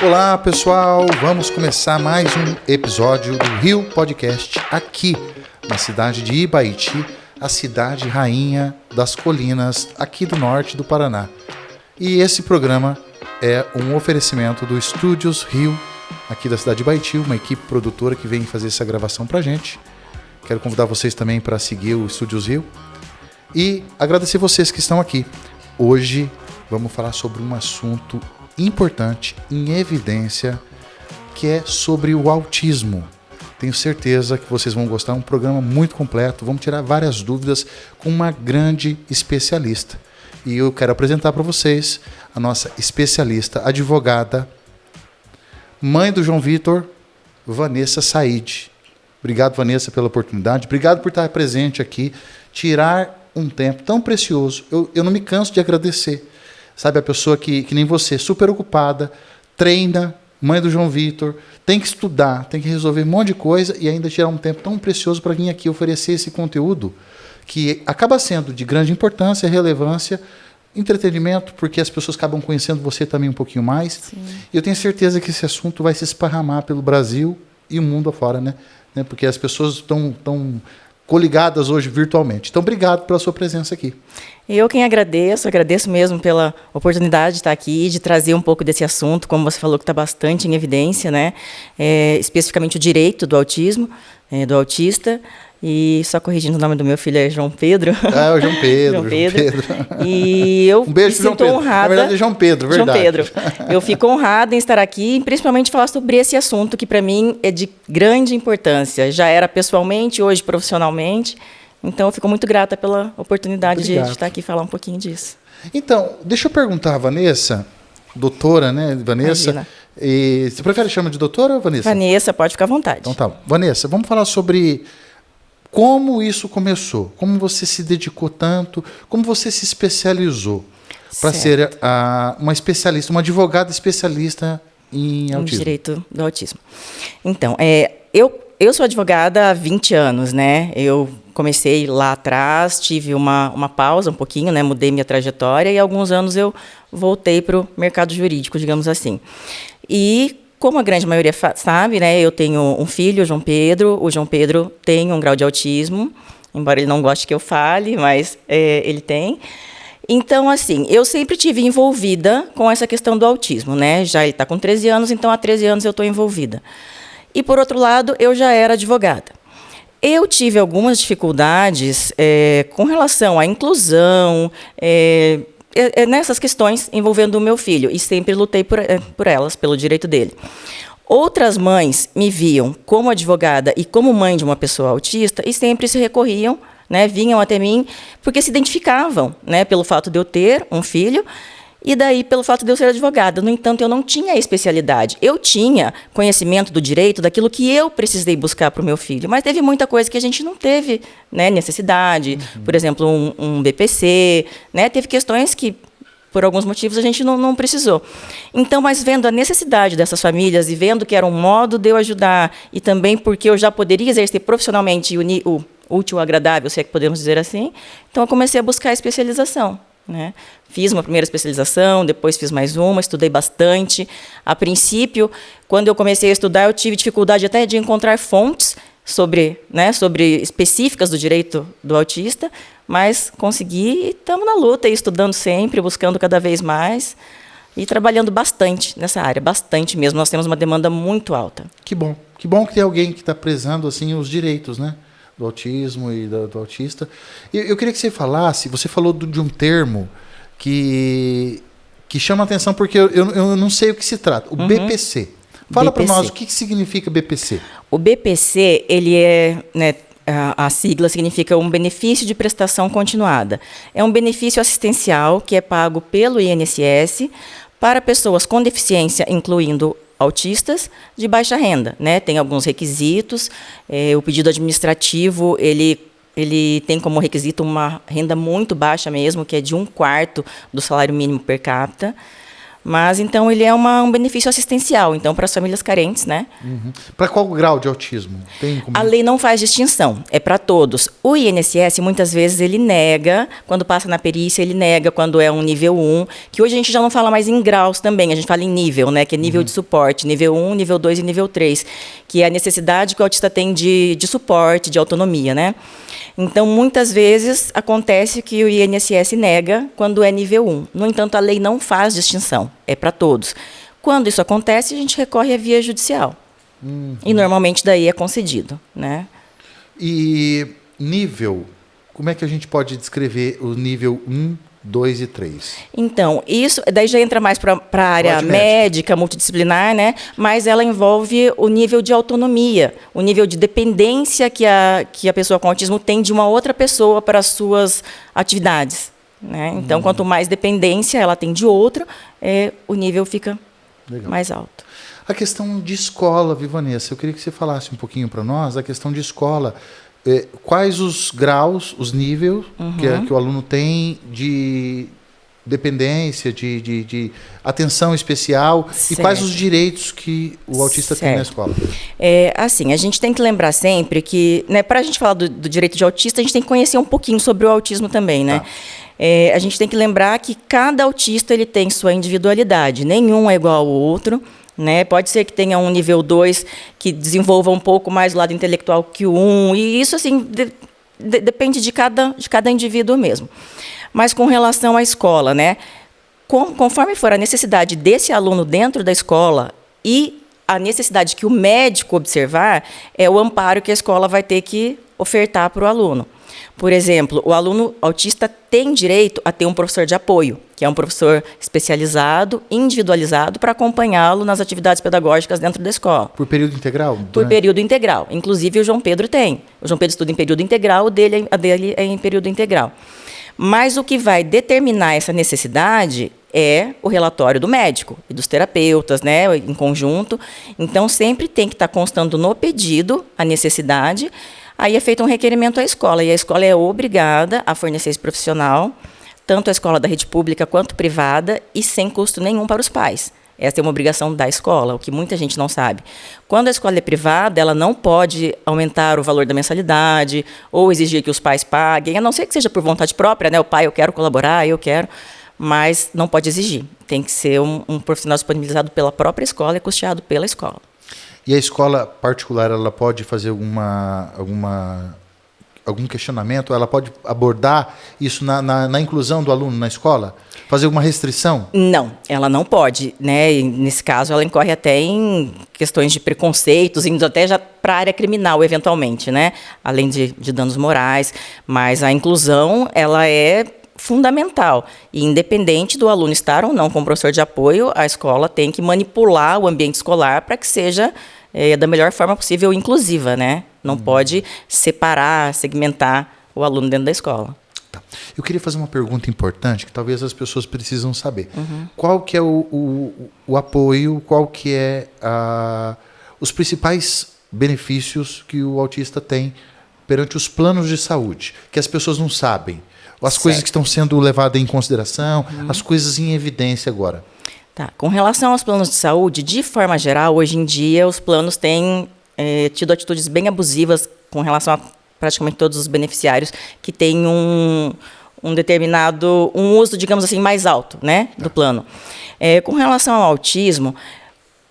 Olá, pessoal! Vamos começar mais um episódio do Rio Podcast aqui na cidade de Ibaiti, a cidade rainha das colinas aqui do norte do Paraná. E esse programa é um oferecimento do Estúdios Rio, aqui da cidade de Ibaiti, uma equipe produtora que vem fazer essa gravação pra gente. Quero convidar vocês também para seguir o Estúdios Rio e agradecer vocês que estão aqui. Hoje vamos falar sobre um assunto importante, em evidência, que é sobre o autismo. Tenho certeza que vocês vão gostar, um programa muito completo, vamos tirar várias dúvidas com uma grande especialista. E eu quero apresentar para vocês a nossa especialista, advogada, mãe do João Vitor, Vanessa Said. Obrigado, Vanessa, pela oportunidade, obrigado por estar presente aqui, tirar um tempo tão precioso. Eu não me canso de agradecer. Sabe, a pessoa que nem você, super ocupada, treina, mãe do João Vitor, tem que estudar, tem que resolver um monte de coisa e ainda tirar um tempo tão precioso para vir aqui oferecer esse conteúdo que acaba sendo de grande importância, relevância, entretenimento, porque as pessoas acabam conhecendo você também um pouquinho mais. Sim. E eu tenho certeza que esse assunto vai se esparramar pelo Brasil e o mundo afora, né? Porque as pessoas estão coligadas hoje virtualmente. Então, obrigado pela sua presença aqui. Eu quem agradeço mesmo pela oportunidade de estar aqui, de trazer um pouco desse assunto, como você falou, que está bastante em evidência, né? Especificamente o direito do autismo, do autista. E só corrigindo o nome do meu filho é João Pedro. Ah, é o João Pedro. João Pedro. E eu um beijo me sinto honrada. Na verdade é João Pedro, verdade. João Pedro. Eu fico honrada em estar aqui, principalmente falar sobre esse assunto que para mim é de grande importância. Já era pessoalmente, hoje profissionalmente. Então eu fico muito grata pela oportunidade de estar aqui e falar um pouquinho disso. Então, deixa eu perguntar, Vanessa, doutora, né, Vanessa? Imagina. Você prefere chamar de doutora ou Vanessa? Vanessa, pode ficar à vontade. Então tá. Vanessa, vamos falar sobre como isso começou, como você se dedicou tanto, como você se especializou para ser uma especialista, uma advogada especialista em autismo. Direito do autismo. Então, eu sou advogada há 20 anos, né? Eu comecei lá atrás, tive uma pausa um pouquinho, né? Mudei minha trajetória e há alguns anos eu voltei para o mercado jurídico, digamos assim. E como a grande maioria sabe, né, eu tenho um filho, o João Pedro. O João Pedro tem um grau de autismo, embora ele não goste que eu fale, mas ele tem. Então, assim, eu sempre tive envolvida com essa questão do autismo, né? Já ele está com 13 anos, então há 13 anos eu estou envolvida. E, por outro lado, eu já era advogada. Eu tive algumas dificuldades com relação à inclusão, nessas questões envolvendo o meu filho, e sempre lutei por elas, pelo direito dele. Outras mães me viam como advogada e como mãe de uma pessoa autista e sempre se recorriam, né, vinham até mim, porque se identificavam, né, pelo fato de eu ter um filho e daí pelo fato de eu ser advogada. No entanto, eu não tinha especialidade. Eu tinha conhecimento do direito, daquilo que eu precisei buscar para o meu filho, mas teve muita coisa que a gente não teve, né, necessidade. Por exemplo, um BPC, né, teve questões que, por alguns motivos, a gente não precisou. Então, mas vendo a necessidade dessas famílias e vendo que era um modo de eu ajudar, e também porque eu já poderia exercer profissionalmente o útil ao agradável, se é que podemos dizer assim, então eu comecei a buscar a especialização. Né? Fiz uma primeira especialização, depois fiz mais uma, estudei bastante. A princípio, quando eu comecei a estudar, eu tive dificuldade até de encontrar fontes sobre específicas do direito do autista, mas consegui e estamos na luta, estudando sempre, buscando cada vez mais e trabalhando bastante nessa área, bastante mesmo. Nós temos uma demanda muito alta. Que bom que tem alguém que está prezando assim, os direitos, né? Do autismo e do autista. Eu queria que você falasse, você falou de um termo que chama a atenção porque eu não sei o que se trata, o BPC. Fala para nós o que significa BPC. O BPC, ele a sigla significa um benefício de prestação continuada. É um benefício assistencial que é pago pelo INSS para pessoas com deficiência, incluindo autistas de baixa renda, né? Tem alguns requisitos. O pedido administrativo ele tem como requisito uma renda muito baixa mesmo, que é de 1/4 do salário mínimo per capita. Mas, então, ele é um benefício assistencial, então, para as famílias carentes, né? Para qual grau de autismo? Tem como... A lei não faz distinção, é para todos. O INSS, muitas vezes, ele nega, quando passa na perícia, ele nega quando é um nível 1, que hoje a gente já não fala mais em graus também, a gente fala em nível, né? Que é nível de suporte, nível 1, nível 2 e nível 3, que é a necessidade que o autista tem de suporte, de autonomia, né? Então, muitas vezes, acontece que o INSS nega quando é nível 1. No entanto, a lei não faz distinção, é para todos. Quando isso acontece, a gente recorre à via judicial. E, normalmente, daí é concedido, né? E nível, como é que a gente pode descrever o nível 1, 2 e 3? Então, isso daí já entra mais para a área médica, multidisciplinar, né? Mas ela envolve o nível de autonomia, o nível de dependência que a pessoa com autismo tem de uma outra pessoa para as suas atividades, né? Então, quanto mais dependência ela tem de outra, o nível fica mais alto. A questão de escola, Vanessa, eu queria que você falasse um pouquinho para nós da questão de escola. Quais os graus, os níveis que o aluno tem de dependência, de atenção especial, certo. E quais os direitos que o autista tem na escola? Assim, a gente tem que lembrar sempre que, né, para a gente falar do direito de autista, a gente tem que conhecer um pouquinho sobre o autismo também, né? Tá. A gente tem que lembrar que cada autista ele tem sua individualidade, nenhum é igual ao outro. Né? Pode ser que tenha um nível 2 que desenvolva um pouco mais o lado intelectual que o 1, e isso assim depende de cada indivíduo mesmo. Mas com relação à escola, né? Conforme for a necessidade desse aluno dentro da escola e a necessidade que o médico observar, é o amparo que a escola vai ter que ofertar para o aluno. Por exemplo, o aluno autista tem direito a ter um professor de apoio, que é um professor especializado, individualizado, para acompanhá-lo nas atividades pedagógicas dentro da escola. Por período integral? Por período integral. Inclusive, o João Pedro tem. O João Pedro estuda em período integral, a dele é em período integral. Mas o que vai determinar essa necessidade é o relatório do médico e dos terapeutas, né, em conjunto. Então, sempre tem que estar constando no pedido a necessidade. Aí é feito um requerimento à escola, e a escola é obrigada a fornecer esse profissional, tanto a escola da rede pública quanto privada, e sem custo nenhum para os pais. Essa é uma obrigação da escola, o que muita gente não sabe. Quando a escola é privada, ela não pode aumentar o valor da mensalidade ou exigir que os pais paguem, a não ser que seja por vontade própria, né? O pai, eu quero colaborar, eu quero, mas não pode exigir. Tem que ser um profissional disponibilizado pela própria escola e custeado pela escola. E a escola particular, ela pode fazer algum questionamento? Ela pode abordar isso na inclusão do aluno na escola? Fazer alguma restrição? Não, ela não pode, né? E nesse caso, ela incorre até em questões de preconceitos, indo até já para a área criminal, eventualmente, né? Além de danos morais. Mas a inclusão, ela é fundamental. E independente do aluno estar ou não com o professor de apoio, a escola tem que manipular o ambiente escolar para que seja da melhor forma possível inclusiva, né? Não pode separar, segmentar o aluno dentro da escola. Tá. Eu queria fazer uma pergunta importante que talvez as pessoas precisam saber. Qual que é o apoio, qual que é os principais benefícios que o autista tem perante os planos de saúde, que as pessoas não sabem? As coisas que estão sendo levadas em consideração, as coisas em evidência agora. Tá. Com relação aos planos de saúde, de forma geral, hoje em dia, os planos têm tido atitudes bem abusivas com relação a praticamente todos os beneficiários que têm um uso, digamos assim, mais alto, né, do plano. Com relação ao autismo,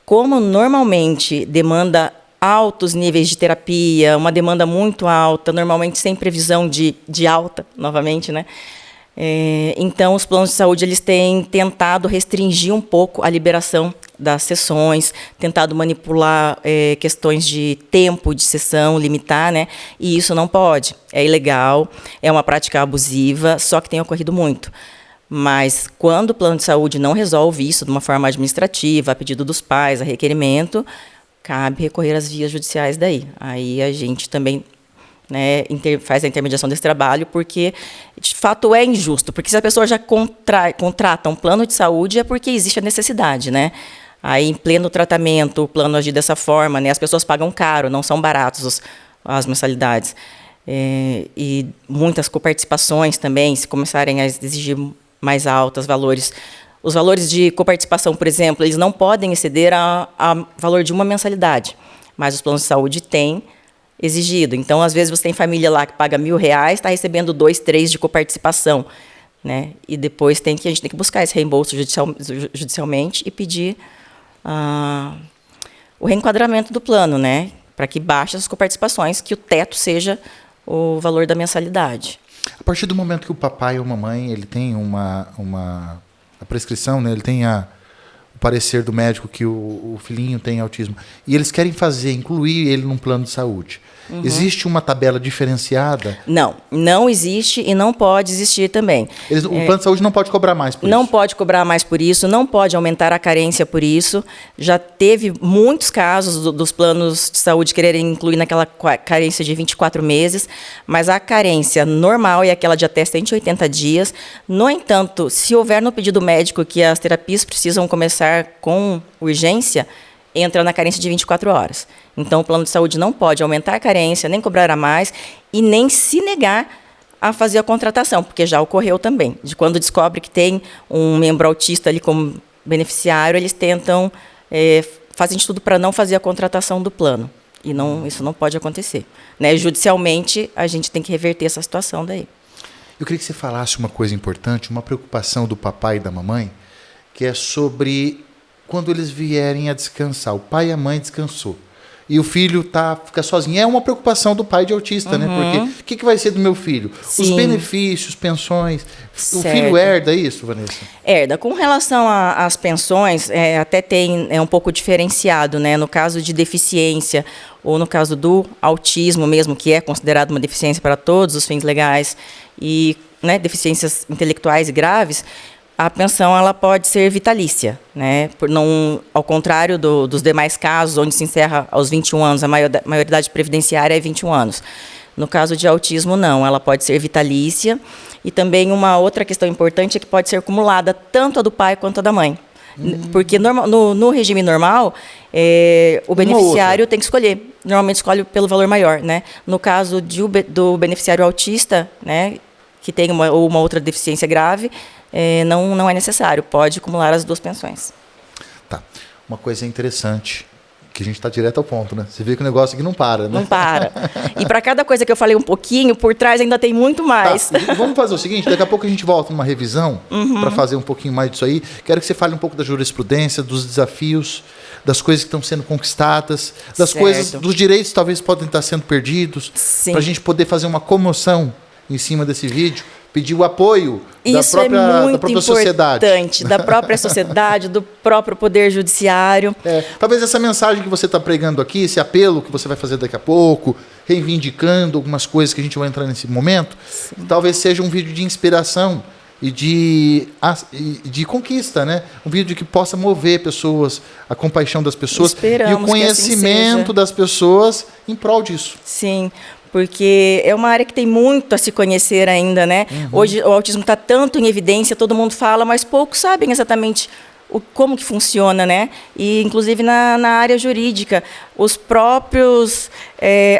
como normalmente demanda altos níveis de terapia, uma demanda muito alta, normalmente sem previsão de alta, novamente, né? Então, os planos de saúde eles têm tentado restringir um pouco a liberação das sessões, tentado manipular questões de tempo de sessão, limitar, né? E isso não pode, é ilegal, é uma prática abusiva, só que tem ocorrido muito. Mas, quando o plano de saúde não resolve isso de uma forma administrativa, a pedido dos pais, a requerimento, cabe recorrer às vias judiciais daí. Aí a gente também, né, faz a intermediação desse trabalho, porque, de fato, é injusto. Porque se a pessoa já contrata um plano de saúde, é porque existe a necessidade, né? Aí, em pleno tratamento, o plano agir dessa forma, né, as pessoas pagam caro, não são baratos as mensalidades. E muitas coparticipações também, se começarem a exigir mais altos valores, Os valores de coparticipação, por exemplo, eles não podem exceder a valor de uma mensalidade, mas os planos de saúde têm exigido. Então, às vezes, você tem família lá que paga R$1.000, está recebendo 2, 3 de coparticipação, né? E depois a gente tem que buscar esse reembolso judicialmente e pedir o reenquadramento do plano, né? Para que baixe as coparticipações, que o teto seja o valor da mensalidade. A partir do momento que o papai ou a mamãe ele tem a prescrição, né? Ele tem o parecer do médico que o filhinho tem autismo, e eles querem incluir ele num plano de saúde. Existe uma tabela diferenciada? Não existe e não pode existir também. O plano de saúde não pode cobrar mais por isso? Não pode cobrar mais por isso, não pode aumentar a carência por isso. Já teve muitos casos dos planos de saúde quererem incluir naquela carência de 24 meses, mas a carência normal é aquela de até 180 dias. No entanto, se houver no pedido médico que as terapias precisam começar com urgência, entra na carência de 24 horas. Então, o plano de saúde não pode aumentar a carência, nem cobrar a mais e nem se negar a fazer a contratação, porque já ocorreu também. De quando descobre que tem um membro autista ali como beneficiário, eles tentam, fazem de tudo para não fazer a contratação do plano. E isso não pode acontecer, né? Judicialmente, a gente tem que reverter essa situação daí. Eu queria que você falasse uma coisa importante, uma preocupação do papai e da mamãe, que é sobre quando eles vierem a descansar. O pai e a mãe descansou. E o filho fica sozinho. É uma preocupação do pai de autista, né? Porque o que vai ser do meu filho? Sim. Os benefícios, pensões. Certo. O filho herda isso, Vanessa? Herda. Com relação às pensões, até é um pouco diferenciado, né? No caso de deficiência, ou no caso do autismo mesmo, que é considerado uma deficiência para todos os fins legais, e, né, deficiências intelectuais graves, a pensão ela pode ser vitalícia, né? Ao contrário dos demais casos, onde se encerra aos 21 anos, a maioridade previdenciária é 21 anos. No caso de autismo, não, ela pode ser vitalícia. E também uma outra questão importante é que pode ser acumulada tanto a do pai quanto a da mãe. Porque no regime normal, o beneficiário tem que escolher. Normalmente escolhe pelo valor maior, né? No caso do beneficiário autista, né, que tem uma outra deficiência grave, não é necessário, pode acumular as duas pensões. Tá. Uma coisa interessante, que a gente está direto ao ponto, né? Você vê que o negócio aqui não para, né? Não para. E para cada coisa que eu falei um pouquinho, por trás ainda tem muito mais. Tá. Vamos fazer o seguinte, daqui a pouco a gente volta numa revisão para fazer um pouquinho mais disso aí. Quero que você fale um pouco da jurisprudência, dos desafios, das coisas que estão sendo conquistadas, das coisas, dos direitos que talvez podem estar sendo perdidos, para a gente poder fazer uma comoção em cima desse vídeo. Pedir o apoio da própria sociedade. Da própria sociedade, do próprio Poder Judiciário. Talvez essa mensagem que você está pregando aqui, esse apelo que você vai fazer daqui a pouco, reivindicando algumas coisas que a gente vai entrar nesse momento, talvez seja um vídeo de inspiração e de conquista, né? Um vídeo que possa mover pessoas, a compaixão das pessoas e o conhecimento das pessoas em prol disso. Sim. Porque é uma área que tem muito a se conhecer ainda, né? Hoje o autismo está tanto em evidência, todo mundo fala, mas poucos sabem exatamente como que funciona, né? E, inclusive, na área jurídica, os próprios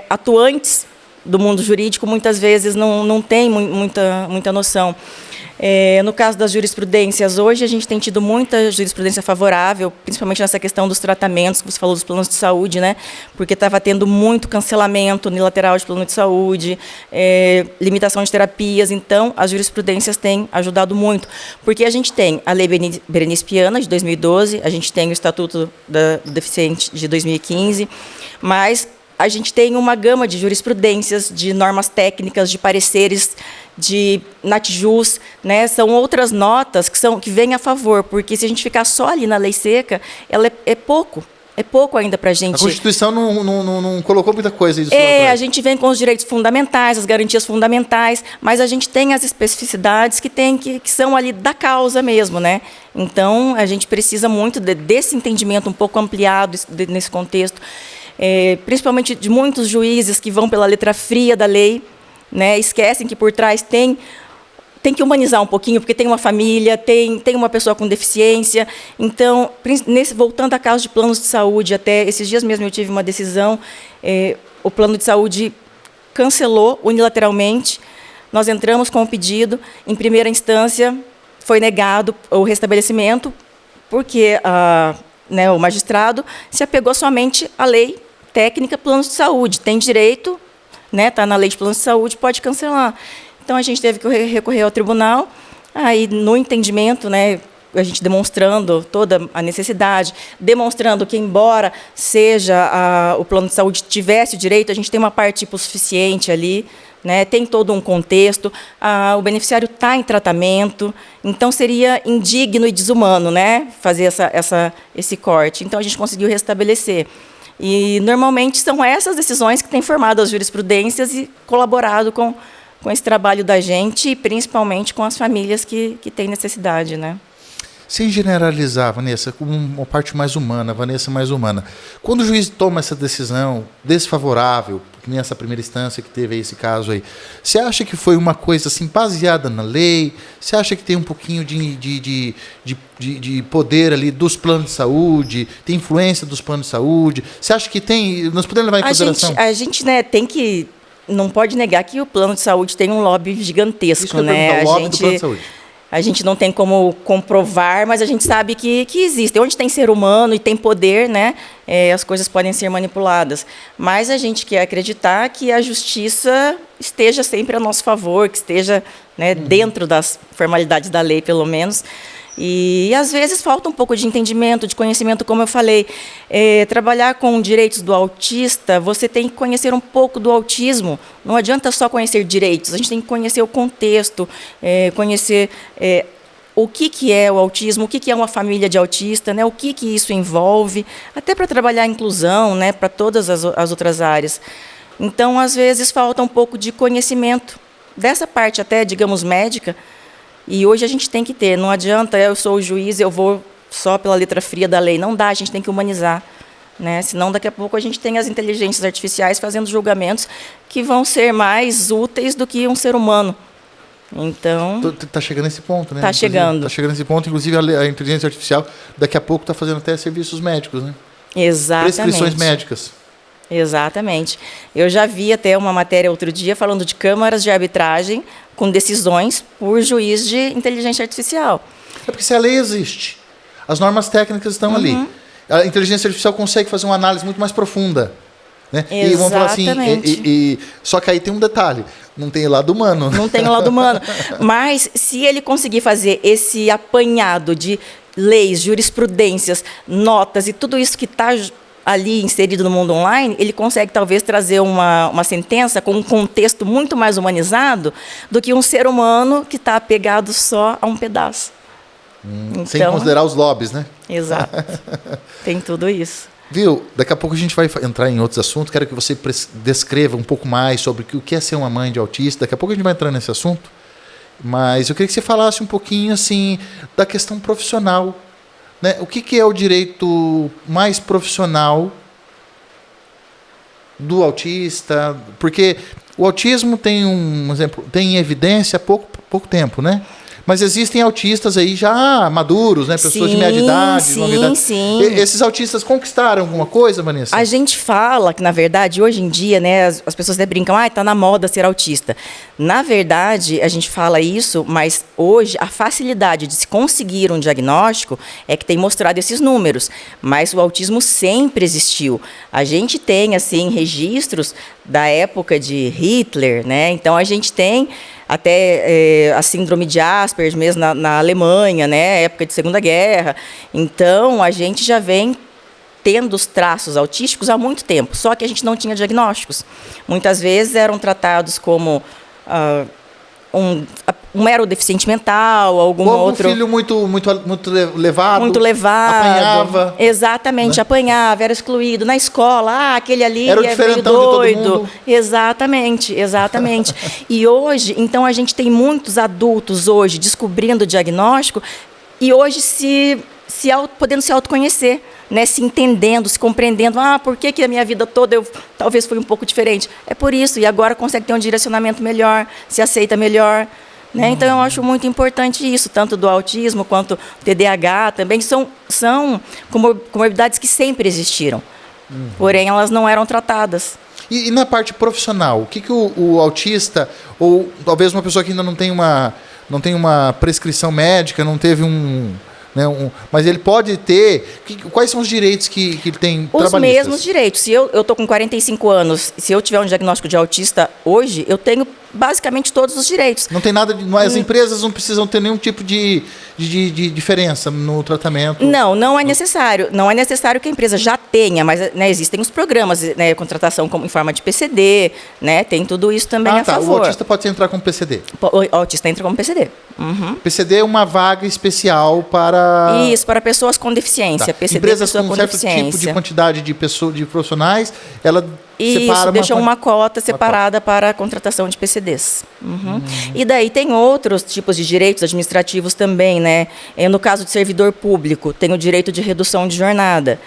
atuantes do mundo jurídico, muitas vezes, não têm muita noção. No caso das jurisprudências, hoje a gente tem tido muita jurisprudência favorável, principalmente nessa questão dos tratamentos, que você falou dos planos de saúde, né? Porque estava tendo muito cancelamento unilateral de plano de saúde, limitação de terapias. Então, as jurisprudências têm ajudado muito. Porque a gente tem a Lei Berenice Piana, de 2012, a gente tem o Estatuto do Deficiente, de 2015, mas a gente tem uma gama de jurisprudências, de normas técnicas, de pareceres, de natjus, né? São outras notas que vêm a favor, porque se a gente ficar só ali na lei seca, ela é pouco ainda para a gente. A Constituição não colocou muita coisa isso. A gente vem com os direitos fundamentais, as garantias fundamentais, mas a gente tem as especificidades que são ali da causa mesmo, né? Então, a gente precisa muito desse entendimento um pouco ampliado nesse contexto, principalmente de muitos juízes que vão pela letra fria da lei, né? Esquecem que por trás tem que humanizar um pouquinho, porque tem uma família, tem uma pessoa com deficiência. Então, voltando a casos de planos de saúde, até esses dias mesmo eu tive uma decisão, o plano de saúde cancelou unilateralmente, nós entramos com o pedido, em primeira instância, foi negado o restabelecimento porque o magistrado se apegou somente à lei técnica planos de saúde. Tem direito, está na lei de planos de saúde, pode cancelar. Então, a gente teve que recorrer ao tribunal. Aí, no entendimento, a gente demonstrando toda a necessidade, demonstrando que, embora seja o plano de saúde tivesse o direito, a gente tem uma parte hipossuficiente ali, tem todo um contexto, o beneficiário está em tratamento, então seria indigno e desumano fazer esse corte. Então, a gente conseguiu restabelecer. E, normalmente, são essas decisões que têm formado as jurisprudências e colaborado com esse trabalho da gente, e principalmente com as famílias que têm necessidade. Sem generalizar, Vanessa, com uma parte mais humana, Vanessa mais humana, quando o juiz toma essa decisão desfavorável, que nem essa primeira instância que teve esse caso aí, você acha que foi uma coisa assim, baseada na lei? Você acha que tem um pouquinho de poder ali dos planos de saúde, tem influência dos planos de saúde? Você acha que tem? Nós podemos levar em consideração? A gente tem que... Não pode negar que o plano de saúde tem um lobby gigantesco. Isso que eu ia perguntar, o lobby do plano de saúde. A gente não tem como comprovar, mas a gente sabe que existe. Onde tem ser humano e tem poder, as coisas podem ser manipuladas. Mas a gente quer acreditar que a justiça esteja sempre a nosso favor, que esteja dentro das formalidades da lei, pelo menos. E, às vezes, falta um pouco de entendimento, de conhecimento, como eu falei. Trabalhar com direitos do autista, você tem que conhecer um pouco do autismo. Não adianta só conhecer direitos, a gente tem que conhecer o contexto, conhecer o que é o autismo, o que é uma família de autista, o que isso envolve, até para trabalhar a inclusão, para todas as outras áreas. Então, às vezes, falta um pouco de conhecimento dessa parte até, digamos, médica. E hoje a gente tem que ter, não adianta, eu sou o juiz, eu vou só pela letra fria da lei. Não dá, a gente tem que humanizar. Senão, daqui a pouco, a gente tem as inteligências artificiais fazendo julgamentos que vão ser mais úteis do que um ser humano. Então... Está chegando nesse ponto, Está chegando. Está chegando nesse ponto, inclusive a inteligência artificial daqui a pouco está fazendo até serviços médicos, Exatamente. Prescrições médicas. Exatamente. Eu já vi até uma matéria outro dia falando de câmaras de arbitragem com decisões por juiz de inteligência artificial. É porque se a lei existe, as normas técnicas estão ali. A inteligência artificial consegue fazer uma análise muito mais profunda. E vamos falar assim, só que aí tem um detalhe, não tem o lado humano. Não tem o lado humano. Mas se ele conseguir fazer esse apanhado de leis, jurisprudências, notas e tudo isso que está ali inserido no mundo online, ele consegue talvez trazer uma sentença com um contexto muito mais humanizado do que um ser humano que está apegado só a um pedaço. Então, sem considerar os lobbies, Exato. Tem tudo isso. Viu? Daqui a pouco a gente vai entrar em outros assuntos. Quero que você descreva um pouco mais sobre o que é ser uma mãe de autista. Daqui a pouco a gente vai entrar nesse assunto. Mas eu queria que você falasse um pouquinho assim da questão profissional. O que é o direito mais profissional do autista? Porque o autismo tem tem evidência há pouco tempo, Mas existem autistas aí já maduros, pessoas de média idade, longa idade. Sim. Esses autistas conquistaram alguma coisa, Vanessa? A gente fala que, na verdade, hoje em dia, as pessoas até brincam, está na moda ser autista. Na verdade, a gente fala isso, mas hoje a facilidade de se conseguir um diagnóstico é que tem mostrado esses números. Mas o autismo sempre existiu. A gente tem, assim, registros da época de Hitler, Então, a gente tem até a síndrome de Asperger mesmo na Alemanha, época de Segunda Guerra. Então, a gente já vem tendo os traços autísticos há muito tempo, só que a gente não tinha diagnósticos. Muitas vezes eram tratados como um mero deficiente mental, algum outro... filho muito levado. Muito levado. Apanhava. Exatamente, apanhava, era excluído. Na escola, aquele ali era o é meio doido. De todo mundo. Exatamente. E hoje, então, a gente tem muitos adultos hoje descobrindo o diagnóstico e hoje podendo se autoconhecer, se entendendo, se compreendendo. Por que a minha vida toda eu talvez fui um pouco diferente? É por isso, e agora consegue ter um direcionamento melhor, se aceita melhor. Então, eu acho muito importante isso, tanto do autismo quanto do TDAH também, são comorbidades que sempre existiram, porém elas não eram tratadas. E na parte profissional, o que o autista, ou talvez uma pessoa que ainda não tem não tem uma prescrição médica, não teve mas ele pode ter... Quais são os direitos que ele tem Os mesmos direitos. Se eu estou com 45 anos, se eu tiver um diagnóstico de autista hoje, eu tenho basicamente todos os direitos. Não tem nada... As empresas não precisam ter nenhum tipo de diferença no tratamento? Não é necessário. Não é necessário que a empresa já tenha, mas existem os programas, contratação em forma de PCD, tem tudo isso também a favor. O autista pode entrar como PCD? O autista entra como PCD. Uhum. PCD é uma vaga especial para... Isso, para pessoas com deficiência. PCD, empresas pessoa com certo tipo de quantidade de profissionais, ela separa deixam uma cota separada para a contratação de PCDs. Uhum. E daí tem outros tipos de direitos administrativos também, né? No caso de servidor público, tem o direito de redução de jornada.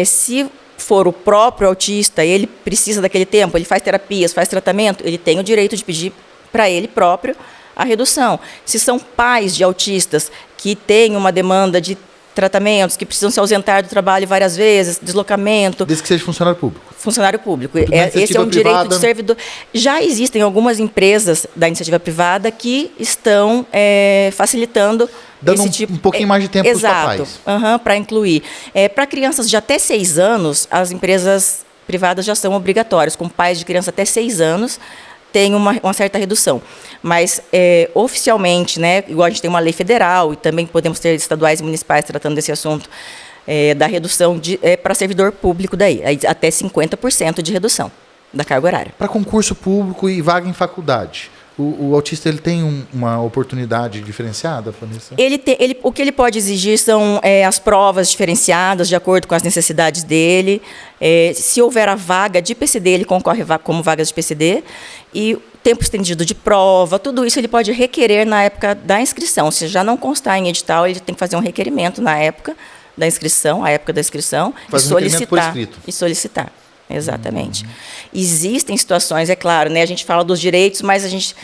Se for o próprio autista, ele precisa daquele tempo, ele faz terapias, faz tratamento, ele tem o direito de pedir para ele próprio a redução. Se são pais de autistas que têm uma demanda de tratamentos, que precisam se ausentar do trabalho várias vezes, deslocamento... Desde que seja funcionário público. Funcionário público. Esse é um direito do servidor. Já existem algumas empresas da iniciativa privada que estão facilitando dando esse tipo... um pouquinho mais de tempo para os papais. Exato, para incluir. Para crianças de até 6 anos, as empresas privadas já são obrigatórias. Com pais de criança até 6 anos, tem uma certa redução. Mas, oficialmente, igual a gente tem uma lei federal, e também podemos ter estaduais e municipais tratando desse assunto, da redução para servidor público, até 50% de redução da carga horária. Para concurso público e vaga em faculdade, o autista ele tem uma oportunidade diferenciada, Vanessa? O que ele pode exigir são as provas diferenciadas, de acordo com as necessidades dele. Se houver a vaga de PCD, ele concorre como vaga de PCD. E tempo estendido de prova, tudo isso ele pode requerer na época da inscrição. Se já não constar em edital, ele tem que fazer um requerimento na época da inscrição, e solicitar. Exatamente. Existem situações, é claro, a gente fala dos direitos, mas a gente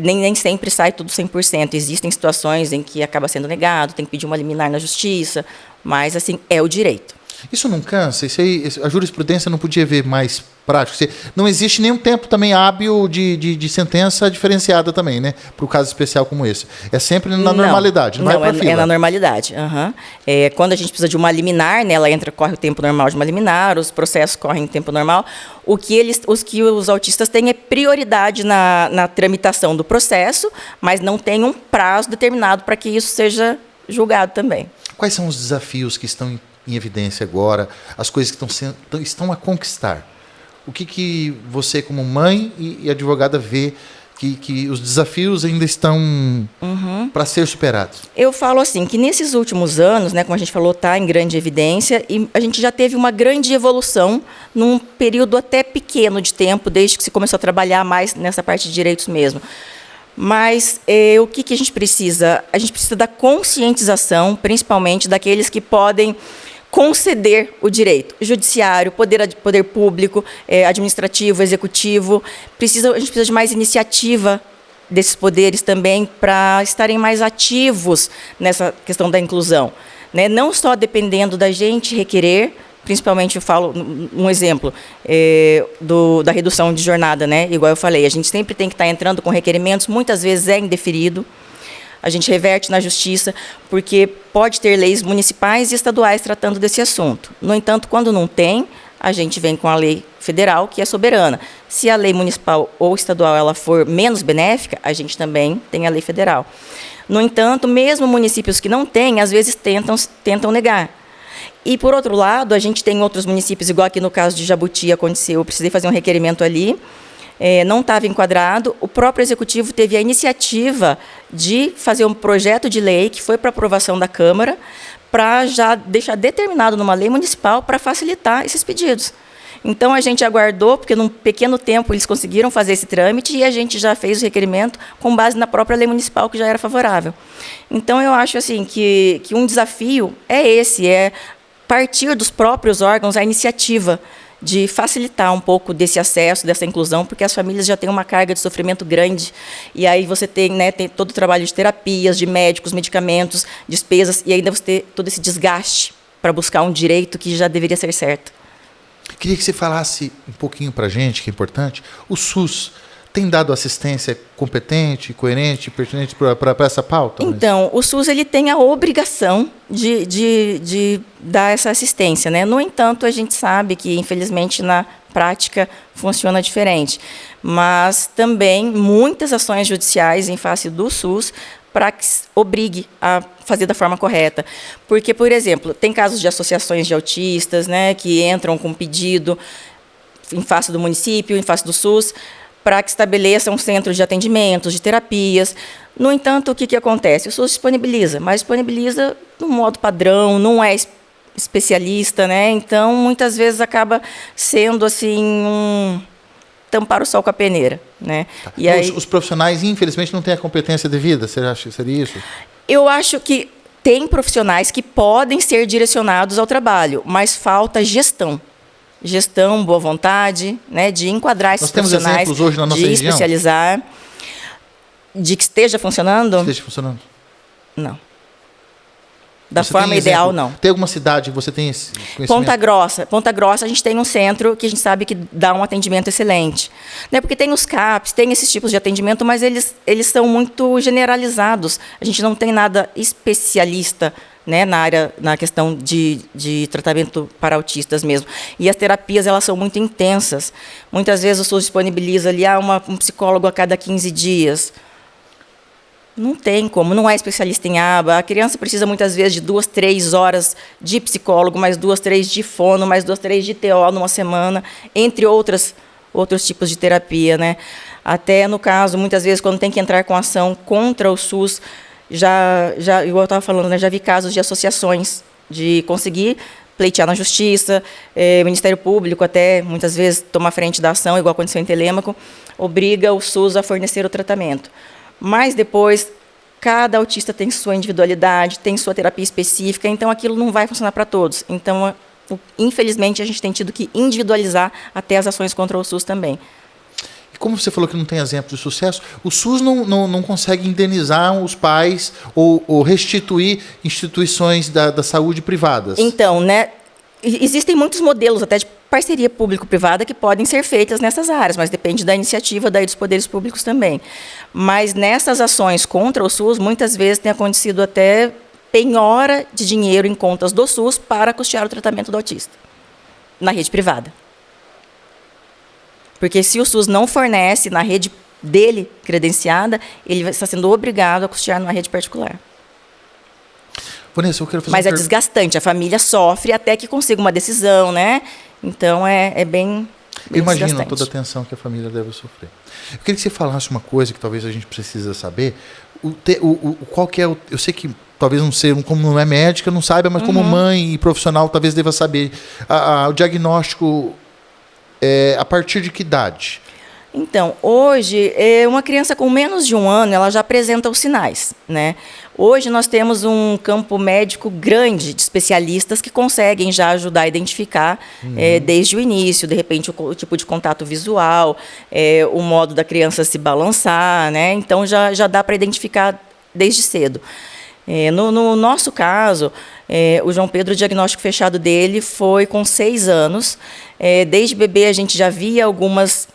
nem sempre sai tudo 100%. Existem situações em que acaba sendo negado, tem que pedir uma liminar na justiça, mas, assim, é o direito. Isso não cansa? A jurisprudência não podia ver mais prático? Não existe nenhum tempo também hábil de sentença diferenciada também, né? Para o caso especial como esse. É sempre na normalidade, não vai para fila. É na normalidade. Uhum. Quando a gente precisa de uma liminar, ela corre o tempo normal de uma liminar, os processos correm em tempo normal. O que os autistas têm é prioridade na tramitação do processo, mas não tem um prazo determinado para que isso seja julgado também. Quais são os desafios que estão em evidência agora, as coisas que estão a conquistar? O que você, como mãe e advogada, vê que os desafios ainda estão para ser superados? Eu falo assim, que nesses últimos anos, como a gente falou, está em grande evidência, e a gente já teve uma grande evolução num período até pequeno de tempo, desde que se começou a trabalhar mais nessa parte de direitos mesmo. Mas o que a gente precisa? A gente precisa da conscientização, principalmente daqueles que podem conceder o direito. Judiciário, poder público, administrativo, executivo. A gente precisa de mais iniciativa desses poderes também para estarem mais ativos nessa questão da inclusão. Não só dependendo da gente requerer, principalmente eu falo um exemplo da redução de jornada, igual eu falei, a gente sempre tem que estar entrando com requerimentos, muitas vezes é indeferido. A gente reverte na justiça, porque pode ter leis municipais e estaduais tratando desse assunto. No entanto, quando não tem, a gente vem com a lei federal, que é soberana. Se a lei municipal ou estadual ela for menos benéfica, a gente também tem a lei federal. No entanto, mesmo municípios que não têm, às vezes tentam negar. E, por outro lado, a gente tem outros municípios, igual aqui no caso de Jabuti aconteceu, eu precisei fazer um requerimento ali, não estava enquadrado, o próprio executivo teve a iniciativa de fazer um projeto de lei que foi para aprovação da Câmara, para já deixar determinado numa lei municipal para facilitar esses pedidos. Então, a gente aguardou, porque num pequeno tempo eles conseguiram fazer esse trâmite e a gente já fez o requerimento com base na própria lei municipal, que já era favorável. Então, eu acho assim, que um desafio é partir dos próprios órgãos a iniciativa de facilitar um pouco desse acesso, dessa inclusão, porque as famílias já têm uma carga de sofrimento grande, e aí você tem todo o trabalho de terapias, de médicos, medicamentos, despesas, e ainda você ter todo esse desgaste para buscar um direito que já deveria ser certo. Queria que você falasse um pouquinho para a gente, que é importante, o SUS tem dado assistência competente, coerente, pertinente para essa pauta? Então, o SUS ele tem a obrigação de dar essa assistência, né? No entanto, a gente sabe que, infelizmente, na prática funciona diferente. Mas também muitas ações judiciais em face do SUS para que obrigue a fazer da forma correta. Porque, por exemplo, tem casos de associações de autistas, né, que entram com pedido em face do município, em face do SUS, para que estabeleça um centro de atendimentos, de terapias. No entanto, o que acontece? O SUS disponibiliza, mas disponibiliza no modo padrão, não é especialista, né? Então, muitas vezes acaba sendo assim tampar o sol com a peneira, né? Tá. E aí, os profissionais, infelizmente, não têm a competência devida. Você acha que seria isso? eu acho que tem profissionais que podem ser direcionados ao trabalho, mas falta gestão. Gestão, boa vontade, né, de enquadrar esses profissionais, temos exemplos hoje na nossa região? especializar, de que esteja funcionando? Esteja funcionando? Não. Da forma ideal, não. Tem alguma cidade que você tem esse conhecimento? Ponta Grossa, a gente tem um centro que a gente sabe que dá um atendimento excelente. Né? Porque tem os CAPs, tem esses tipos de atendimento, mas eles são muito generalizados. A gente não tem nada especialista, né, na questão de tratamento para autistas mesmo. E as terapias, elas são muito intensas. Muitas vezes o SUS disponibiliza ali um psicólogo a cada 15 dias. Não tem como, não é especialista em aba. A criança precisa muitas vezes de 2, 3 horas de psicólogo, mais 2, 3 de fono, mais 2, 3 de TO numa semana, entre outros tipos de terapia, né? Até no caso, muitas vezes, quando tem que entrar com ação contra o SUS, já igual eu estava falando, né, já vi casos de associações de conseguir pleitear na justiça, Ministério Público até, muitas vezes, toma frente da ação, igual aconteceu em Telêmaco, obriga o SUS a fornecer o tratamento. Mas depois, cada autista tem sua individualidade, tem sua terapia específica, então aquilo não vai funcionar para todos. Então, infelizmente, a gente tem tido que individualizar até as ações contra o SUS também. E como você falou que não tem exemplo de sucesso, o SUS não consegue indenizar os pais ou restituir instituições da saúde privadas. Então, né, existem muitos modelos até de parceria público-privada que podem ser feitas nessas áreas, mas depende da iniciativa daí dos poderes públicos também. Mas nessas ações contra o SUS, muitas vezes tem acontecido até penhora de dinheiro em contas do SUS para custear o tratamento do autista na rede privada. Porque se o SUS não fornece na rede dele credenciada, ele está sendo obrigado a custear na rede particular. Vanessa, eu quero fazer Mas é desgastante, a família sofre até que consiga uma decisão, né? Então é bem imagino desgastante. Toda a tensão que a família deve sofrer. Eu queria que você falasse uma coisa que talvez a gente precisa saber. Qual que é o... Eu sei que talvez não seja, como não é médica, não saiba, mas como mãe e profissional talvez deva saber. O diagnóstico a partir de que idade? Então, hoje, uma criança com menos de 1 ano, ela já apresenta os sinais, né? Hoje nós temos um campo médico grande de especialistas que conseguem já ajudar a identificar desde o início, de repente, o tipo de contato visual, o modo da criança se balançar, né? Então, já dá para identificar desde cedo. No nosso caso, o João Pedro, o diagnóstico fechado dele foi com 6 anos. Desde bebê, a gente já via algumas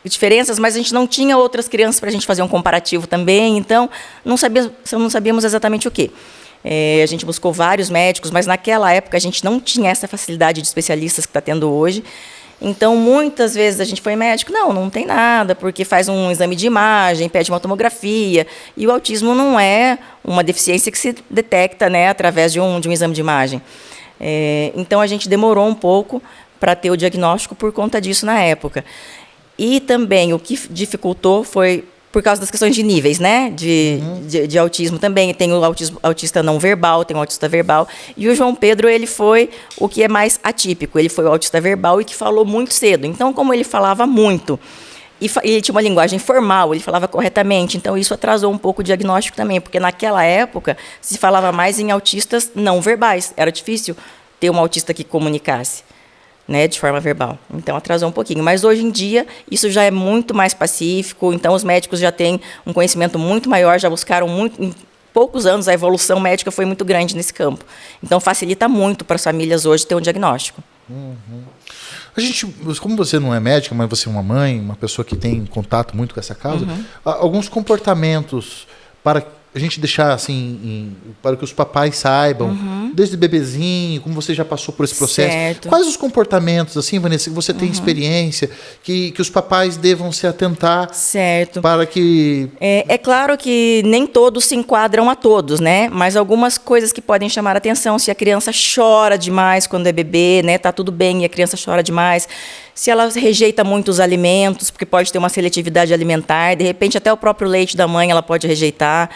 diferenças, mas a gente não tinha outras crianças para a gente fazer um comparativo também, então não sabíamos exatamente o quê. A gente buscou vários médicos, mas naquela época a gente não tinha essa facilidade de especialistas que está tendo hoje. Então, muitas vezes a gente foi médico, não tem nada, porque faz um exame de imagem, pede uma tomografia, e o autismo não é uma deficiência que se detecta, né, através de um exame de imagem. Então, a gente demorou um pouco para ter o diagnóstico por conta disso na época. E também o que dificultou foi por causa das questões de níveis, né? De autismo também. Tem o autista não verbal, tem o autista verbal. E o João Pedro, ele foi o que é mais atípico. Ele foi o autista verbal e que falou muito cedo. Então, como ele falava muito, e ele tinha uma linguagem formal, ele falava corretamente, então isso atrasou um pouco o diagnóstico também, porque naquela época se falava mais em autistas não verbais. Era difícil ter um autista que comunicasse, né, de forma verbal. Então, atrasou um pouquinho. Mas, hoje em dia, isso já é muito mais pacífico. Então, os médicos já têm um conhecimento muito maior, já buscaram muito... Em poucos anos, a evolução médica foi muito grande nesse campo. Então, facilita muito para as famílias hoje ter um diagnóstico. Como você não é médica, mas você é uma mãe, uma pessoa que tem contato muito com essa causa, alguns comportamentos para a gente deixar assim, para que os papais saibam, desde bebezinho, como você já passou por esse processo. Certo. Quais os comportamentos, assim, Vanessa, que você tem experiência, que os papais devam se atentar Certo. para que... É claro que nem todos se enquadram a todos, né? Mas algumas coisas que podem chamar a atenção, se a criança chora demais quando é bebê, né? Tá tudo bem e a criança chora demais. Se ela rejeita muitos alimentos, porque pode ter uma seletividade alimentar, de repente até o próprio leite da mãe ela pode rejeitar,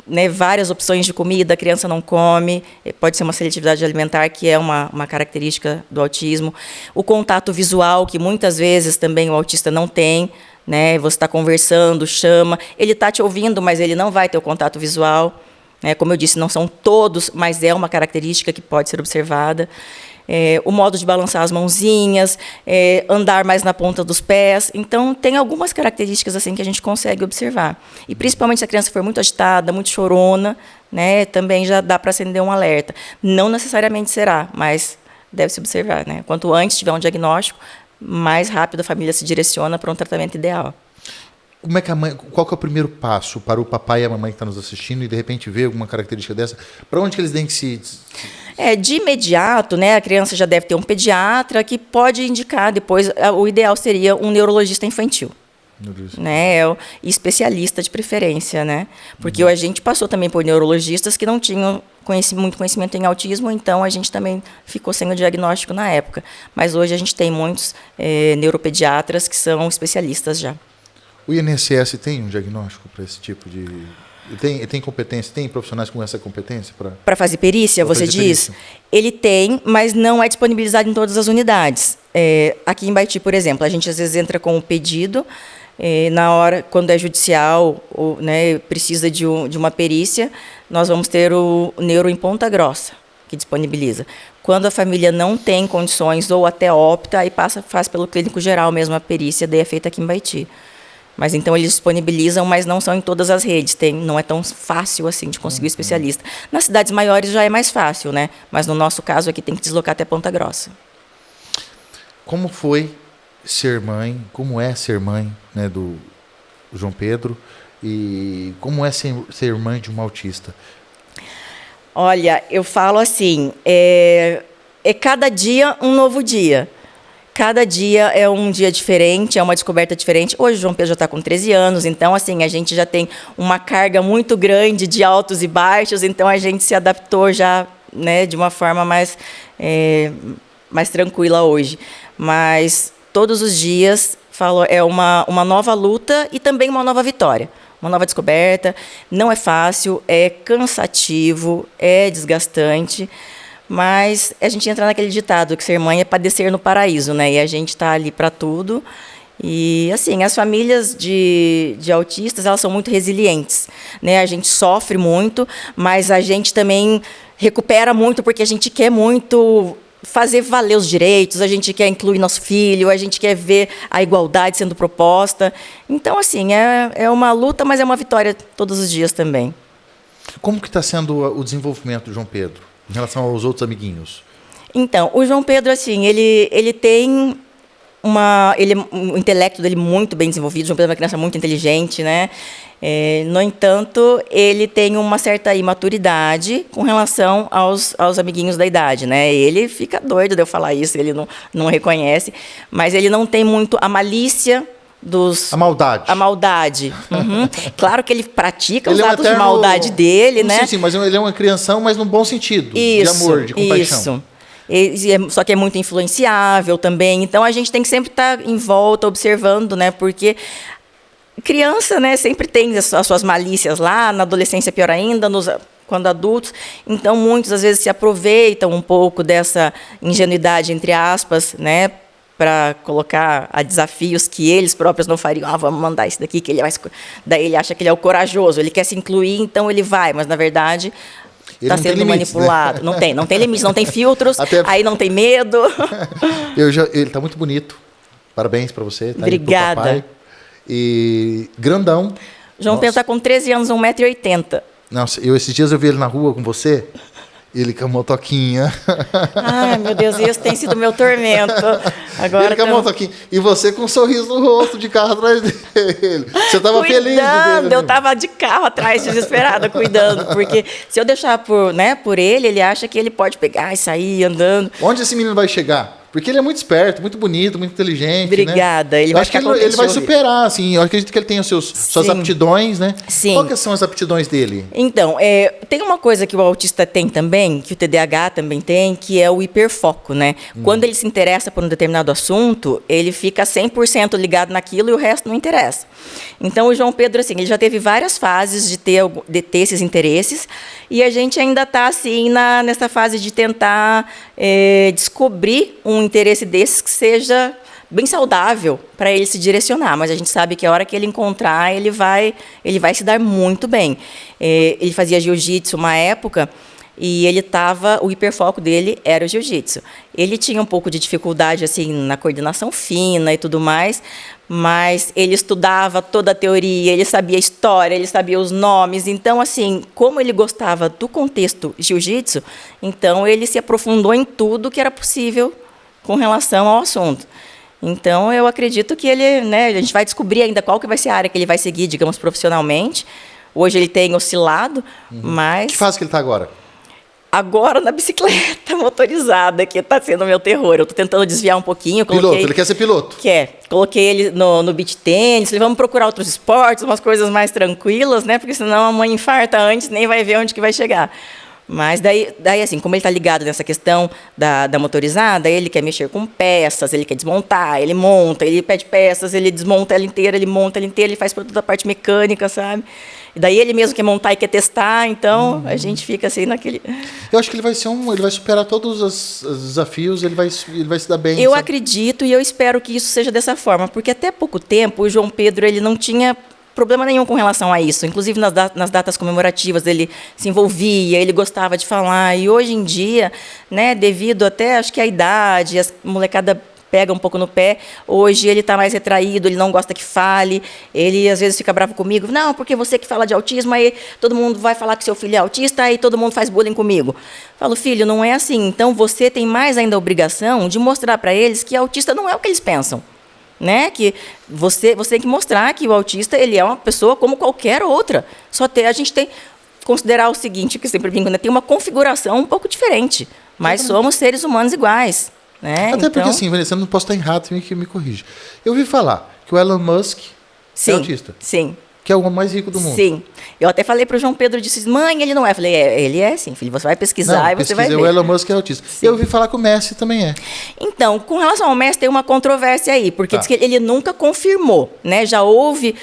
né? Várias opções de comida, a criança não come, pode ser uma seletividade alimentar, que é uma característica do autismo. O contato visual, que muitas vezes também o autista não tem, né? Você está conversando, chama, ele está te ouvindo, mas ele não vai ter o contato visual, né? Como eu disse, não são todos, mas é uma característica que pode ser observada. O modo de balançar as mãozinhas, andar mais na ponta dos pés. Então, tem algumas características assim que a gente consegue observar. E, principalmente, se a criança for muito agitada, muito chorona, né, também já dá para acender um alerta. Não necessariamente será, mas deve-se observar, né? Quanto antes tiver um diagnóstico, mais rápido a família se direciona para um tratamento ideal. Como é que qual que é o primeiro passo para o papai e a mamãe que estão nos assistindo e, de repente, ver alguma característica dessa? Para onde que eles têm que se... De imediato, né, a criança já deve ter um pediatra que pode indicar depois. O ideal seria um neurologista infantil, né, especialista de preferência, né, porque a gente passou também por neurologistas que não tinham muito conhecimento em autismo, então a gente também ficou sem o diagnóstico na época. Mas hoje a gente tem muitos neuropediatras que são especialistas já. O INSS tem um diagnóstico para esse tipo de... Tem competência, tem profissionais com essa competência para fazer perícia, você diz? Perícia. Ele tem, mas não é disponibilizado em todas as unidades. Aqui em Baiti, por exemplo, a gente às vezes entra com o pedido, na hora, quando é judicial, né, precisa de uma perícia, nós vamos ter o neuro em Ponta Grossa, que disponibiliza. Quando a família não tem condições ou até opta, aí faz pelo clínico geral mesmo a perícia, daí é feita aqui em Baiti. Mas então eles disponibilizam, mas não são em todas as redes. Não é tão fácil assim de conseguir especialista. Nas cidades maiores já é mais fácil, né? Mas no nosso caso aqui tem que deslocar até Ponta Grossa. Como foi ser mãe? Como é ser mãe, né, do João Pedro? E como é ser mãe de um autista? Olha, eu falo assim, cada dia um novo dia. Cada dia é um dia diferente, é uma descoberta diferente. Hoje o João Pedro já está com 13 anos, então assim, a gente já tem uma carga muito grande de altos e baixos, então a gente se adaptou já, né, de uma forma mais tranquila hoje. Mas todos os dias, é uma nova luta e também uma nova vitória. Uma nova descoberta. Não é fácil, é cansativo, é desgastante. Mas a gente entra naquele ditado que ser mãe é padecer no paraíso, né? E a gente está ali para tudo. E, assim, as famílias de autistas, elas são muito resilientes, né? A gente sofre muito, mas a gente também recupera muito porque a gente quer muito fazer valer os direitos, a gente quer incluir nosso filho, a gente quer ver a igualdade sendo proposta. Então, assim, é uma luta, mas é uma vitória todos os dias também. Como que está sendo o desenvolvimento do João Pedro em relação aos outros amiguinhos? Então, o João Pedro, assim, ele tem o intelecto dele muito bem desenvolvido. O João Pedro é uma criança muito inteligente, né? No entanto, ele tem uma certa imaturidade com relação aos amiguinhos da idade, né? Ele fica doido de eu falar isso, ele não reconhece, mas ele não tem muito a malícia A maldade. A maldade. Uhum. Claro que ele pratica ele os atos de maldade dele, né? Sim, mas ele é uma crianção, mas num bom sentido. Isso, de amor, de compaixão. Isso. Só que é muito influenciável também. Então, a gente tem que sempre estar em volta, observando, né? Porque criança, né, sempre tem as suas malícias lá, na adolescência pior ainda, quando adultos. Então, muitos, às vezes, se aproveitam um pouco dessa ingenuidade, entre aspas, né? Para colocar a desafios que eles próprios não fariam. Vamos mandar esse daqui, que ele daí ele acha que ele é o corajoso, ele quer se incluir, então ele vai, mas na verdade está sendo limites, manipulado. Né? Não tem limites, não tem filtros, aí não tem medo. Ele está muito bonito. Parabéns para você. Tá. Obrigada. Papai. E grandão. João Pedro está com 13 anos, 1,80 m. Nossa, esses dias eu vi ele na rua com você. Ele com a motoquinha. Ai, meu Deus, esse tem sido meu tormento. Agora Ele com a motoquinha. E você com um sorriso no rosto, de carro atrás dele. Você estava feliz de ver ele. Eu estava de carro atrás, desesperada, cuidando. Porque se eu deixar por ele, ele acha que ele pode pegar e sair andando. Onde esse menino vai chegar? Porque ele é muito esperto, muito bonito, muito inteligente. Obrigada. Né? Ele vai ficar contente. Ele vai superar, assim. Eu acredito que ele tem suas aptidões, né? Sim. Quais são as aptidões dele? Então, tem uma coisa que o autista tem também, que o TDAH também tem, que é o hiperfoco, né? Quando ele se interessa por um determinado assunto, ele fica 100% ligado naquilo e o resto não interessa. Então, o João Pedro, assim, ele já teve várias fases de ter esses interesses e a gente ainda está, assim, nessa fase de tentar descobrir um interesse desses que seja bem saudável para ele se direcionar, mas a gente sabe que a hora que ele encontrar, ele vai se dar muito bem. Ele fazia jiu-jitsu uma época e o hiperfoco dele era o jiu-jitsu. Ele tinha um pouco de dificuldade assim na coordenação fina e tudo mais, mas ele estudava toda a teoria, ele sabia a história, ele sabia os nomes. Então, assim, como ele gostava do contexto jiu-jitsu, então ele se aprofundou em tudo que era possível com relação ao assunto. Então, eu acredito que ele, né, a gente vai descobrir ainda qual que vai ser a área que ele vai seguir, digamos, profissionalmente. Hoje ele tem oscilado, mas... Que fase que ele está agora? Agora na bicicleta motorizada, que está sendo o meu terror. Eu estou tentando desviar um pouquinho. Piloto, ele quer ser piloto? Quer. Coloquei ele no beach tênis, vamos procurar outros esportes, umas coisas mais tranquilas, né? Porque senão a mãe infarta antes, nem vai ver onde que vai chegar. Mas daí assim, como ele está ligado nessa questão da motorizada, ele quer mexer com peças, ele quer desmontar, ele monta, ele pede peças, ele desmonta ela inteira, ele monta ela inteira, ele faz toda a parte mecânica, sabe? E daí ele mesmo quer montar e quer testar, então a gente fica assim naquele... Eu acho que ele vai superar todos os desafios, ele vai se dar bem. Eu acredito e eu espero que isso seja dessa forma, porque até pouco tempo o João Pedro ele não tinha problema nenhum com relação a isso. Inclusive nas datas comemorativas ele se envolvia, ele gostava de falar. E hoje em dia, né, devido até acho que a idade, a molecada pega um pouco no pé, hoje ele está mais retraído, ele não gosta que fale, ele às vezes fica bravo comigo, não, porque você que fala de autismo, aí todo mundo vai falar que seu filho é autista, aí todo mundo faz bullying comigo. Falo, filho, não é assim, então você tem mais ainda a obrigação de mostrar para eles que autista não é o que eles pensam. Né? Que você tem que mostrar que o autista ele é uma pessoa como qualquer outra. A gente tem que considerar o seguinte, que eu sempre brinco, né? Tem uma configuração um pouco diferente, mas somos seres humanos iguais. Né? Até porque, assim, Vanessa, eu não posso estar errado, que me corrige. Eu ouvi falar que o Elon Musk é autista. Sim. Que é o mais rico do mundo. Sim. Eu até falei para o João Pedro, disse, mãe, ele não é. Eu falei, ele é sim, filho, você vai pesquisar e você vai ver. O Elon Musk é autista. Sim. Eu ouvi falar que o Messi também é. Então, com relação ao Messi, tem uma controvérsia aí, porque diz que ele nunca confirmou, né? Já houve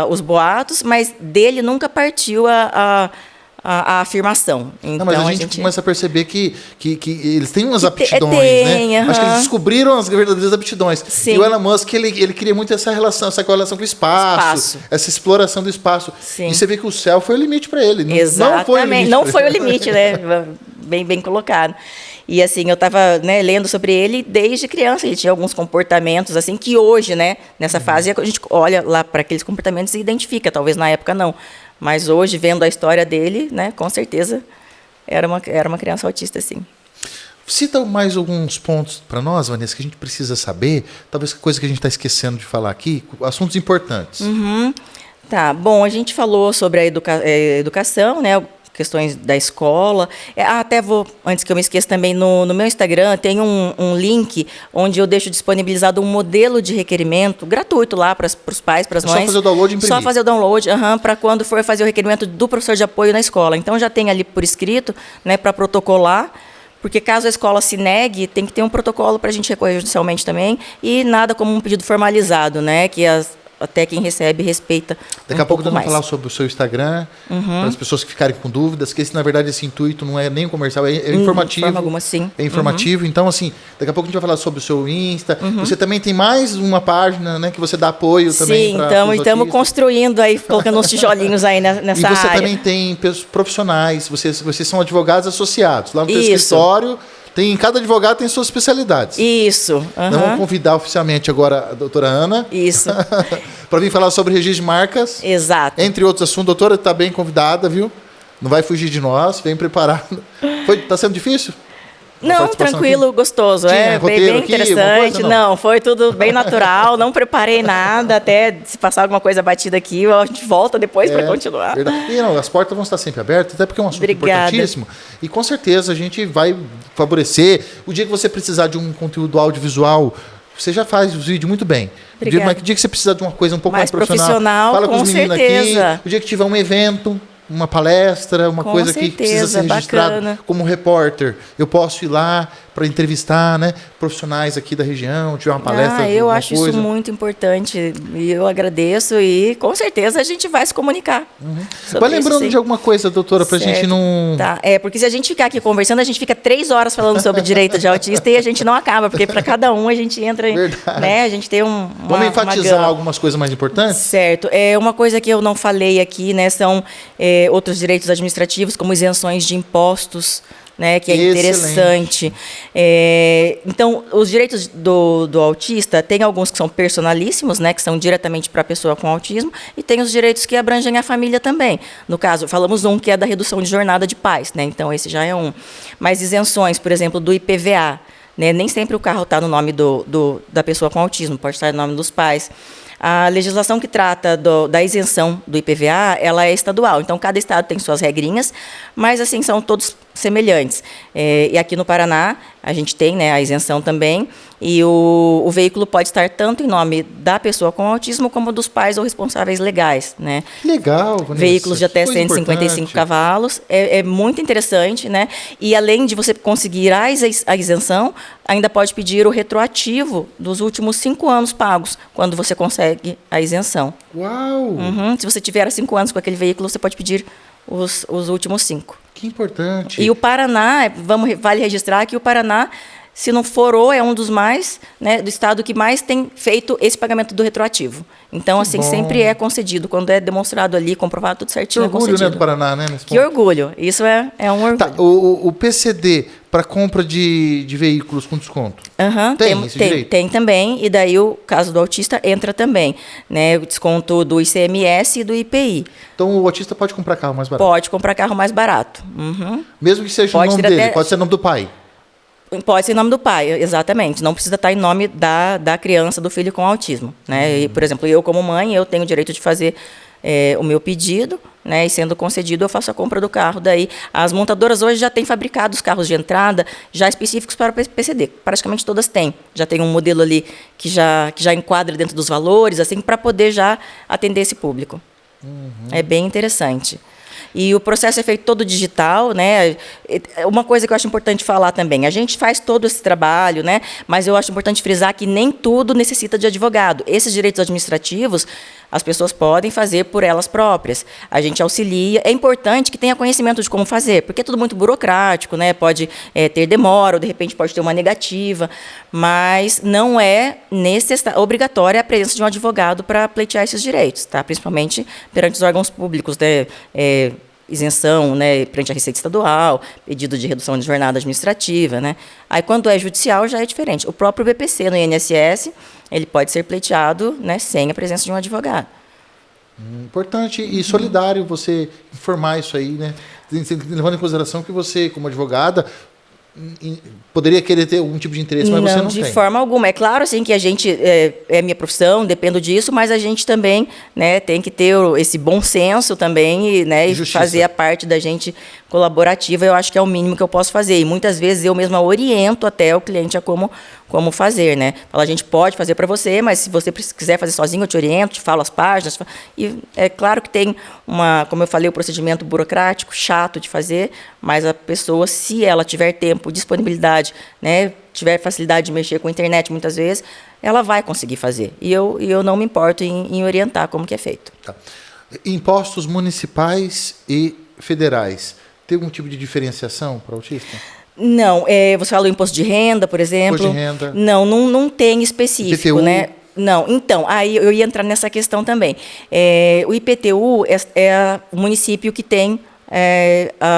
os boatos, mas dele nunca partiu a afirmação. Então, não, mas a gente começa a perceber que eles têm umas aptidões, né? Acho que eles descobriram as verdadeiras aptidões. Sim. E o Elon Musk, ele queria muito essa correlação com o espaço, essa exploração do espaço. Sim. E você vê que o céu foi o limite para ele. Exatamente. Não foi o limite, né? Bem colocado. E assim, eu estava, né, lendo sobre ele desde criança. Ele tinha alguns comportamentos assim que hoje, né, nessa fase, a gente olha lá para aqueles comportamentos e identifica. Talvez na época não. Mas hoje, vendo a história dele, né, com certeza era uma criança autista, sim. Cita mais alguns pontos para nós, Vanessa, que a gente precisa saber, talvez coisa que a gente está esquecendo de falar aqui, assuntos importantes. Tá, bom, a gente falou sobre a educação, né, questões da escola. Até vou, antes que eu me esqueça também, no meu Instagram tem um link onde eu deixo disponibilizado um modelo de requerimento gratuito lá para os pais, para as mães. Só fazer o download e imprimir. Só fazer o download, para quando for fazer o requerimento do professor de apoio na escola. Então já tem ali por escrito, né, para protocolar, porque caso a escola se negue, tem que ter um protocolo para a gente recorrer judicialmente também, e nada como um pedido formalizado, né, que até quem recebe respeita. Daqui a pouco nós vamos falar sobre o seu Instagram, para as pessoas que ficarem com dúvidas, que esse, na verdade, esse intuito não é nem comercial, é informativo. De forma alguma, sim. É informativo. Então, assim, daqui a pouco a gente vai falar sobre o seu Insta. Você também tem mais uma página, né, que você dá apoio também. Sim, estamos construindo aí, colocando uns tijolinhos aí nessa área. E você também tem profissionais, vocês são advogados associados. Lá no seu escritório, cada advogado tem suas especialidades. Isso. Nós vamos convidar oficialmente agora a doutora Ana. Isso. Para vir falar sobre registro de marcas. Exato. Entre outros assuntos. Doutora, está bem convidada, viu? Não vai fugir de nós, vem preparado. Tá sendo difícil? Não, tranquilo, aqui? Gostoso. Tinha bem interessante. Não, foi tudo bem natural. Não preparei nada, até se passar alguma coisa batida aqui, a gente volta depois para continuar. Verdade. E não, as portas vão estar sempre abertas, até porque é um assunto importantíssimo. E com certeza a gente vai favorecer. O dia que você precisar de um conteúdo audiovisual, você já faz os vídeos muito bem. O dia que você precisar de uma coisa um pouco mais profissional, fala com os meninos aqui. O dia que tiver um evento, uma palestra, uma coisa que precisa ser registrada como repórter, eu posso ir lá para entrevistar, né, profissionais aqui da região, tiver uma palestra. Eu acho isso muito importante e eu agradeço e com certeza a gente vai se comunicar. Vai lembrando de alguma coisa, doutora, para a gente não... Tá, porque se a gente ficar aqui conversando, a gente fica 3 horas falando sobre direito de autista e a gente não acaba, porque para cada um a gente entra, né, a gente tem Vamos enfatizar algumas coisas mais importantes? Certo. Uma coisa que eu não falei aqui, né, são outros direitos administrativos, como isenções de impostos, né, que é interessante. Então, os direitos do autista, tem alguns que são personalíssimos, né, que são diretamente para a pessoa com autismo, e tem os direitos que abrangem a família também. No caso, falamos que é da redução de jornada de pais, né, então esse já é um. Mas isenções, por exemplo, do IPVA, né, nem sempre o carro está no nome da pessoa com autismo, pode estar no nome dos pais. A legislação que trata da isenção do IPVA, ela é estadual. Então, cada estado tem suas regrinhas, mas, assim, são todos semelhantes. E aqui no Paraná, a gente tem, né, a isenção também, e o veículo pode estar tanto em nome da pessoa com autismo como dos pais ou responsáveis legais, né? Legal, Vanessa. Veículos de até 155 cavalos. É muito interessante, né? E além de você conseguir a isenção, ainda pode pedir o retroativo dos últimos 5 anos pagos, quando você consegue a isenção. Uau! Se você tiver 5 anos com aquele veículo, você pode pedir os últimos 5. Que importante. E o Paraná, vale registrar que o Paraná, se não for é um dos mais, né, do estado que mais tem feito esse pagamento do retroativo. Então, assim, sempre é concedido. Quando é demonstrado ali, comprovado tudo certinho, que orgulho, é concedido. Né, do Paraná, né? Que orgulho. Isso é um orgulho. Tá, o PCD para compra de veículos com desconto? Tem esse direito? Tem também. E daí, o caso do autista entra também. Né, o desconto do ICMS e do IPI. Então, o autista pode comprar carro mais barato? Pode comprar carro mais barato. Mesmo que seja o nome dele? Pode ser o nome do pai? Pode ser em nome do pai, exatamente. Não precisa estar em nome da criança, do filho com autismo. Né? E, por exemplo, eu como mãe, eu tenho o direito de fazer o meu pedido, né? E sendo concedido, eu faço a compra do carro. Daí, as montadoras hoje já têm fabricado os carros de entrada já específicos para o PCD. Praticamente todas têm. Já tem um modelo ali que já enquadra dentro dos valores, assim, para poder já atender esse público. É bem interessante. E o processo é feito todo digital, né? Uma coisa que eu acho importante falar também, a gente faz todo esse trabalho, né? Mas eu acho importante frisar que nem tudo necessita de advogado. Esses direitos administrativos, as pessoas podem fazer por elas próprias. A gente auxilia. É importante que tenha conhecimento de como fazer, porque é tudo muito burocrático, né? Pode ter demora, ou de repente pode ter uma negativa, mas não é obrigatória a presença de um advogado para pleitear esses direitos, tá? Principalmente perante os órgãos públicos, né? Isenção, né, perante a Receita Estadual, pedido de redução de jornada administrativa, né? Aí, quando é judicial, já é diferente. O próprio BPC no INSS, ele pode ser pleiteado, né, sem a presença de um advogado. Importante e solidário você informar isso aí, né? Levando em consideração que você, como advogada, poderia querer ter algum tipo de interesse, mas você não tem. De forma alguma. É claro, assim, que a gente, é minha profissão, dependo disso, mas a gente também, né, tem que ter esse bom senso também, né, e fazer a parte da gente colaborativa. Eu acho que é o mínimo que eu posso fazer. E muitas vezes eu mesma oriento até o cliente a como fazer, né? Fala, a gente pode fazer para você, mas se você quiser fazer sozinho, eu te oriento, te falo as páginas. E é claro que tem como eu falei, o procedimento burocrático, chato de fazer, mas a pessoa, se ela tiver tempo, disponibilidade, né, tiver facilidade de mexer com a internet muitas vezes, ela vai conseguir fazer. E eu não me importo em orientar como que é feito. Tá. Impostos municipais e federais, tem algum tipo de diferenciação para o autista? Não, você falou imposto de renda, por exemplo. Imposto de renda. Não tem específico, IPTU. né? Não, então, aí eu ia entrar nessa questão também. O IPTU é o município que tem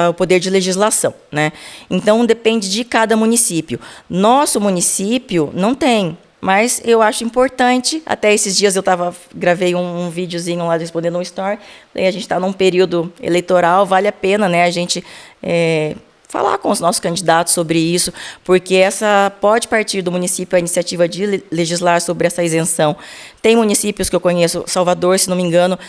o poder de legislação, né? Então, depende de cada município. Nosso município não tem, Mas eu acho importante, até esses dias gravei um videozinho lá respondendo um story, a gente está num período eleitoral, vale a pena, né, a gente falar com os nossos candidatos sobre isso, porque essa pode partir do município a iniciativa de legislar sobre essa isenção. Tem municípios que eu conheço, Salvador, se não me engano,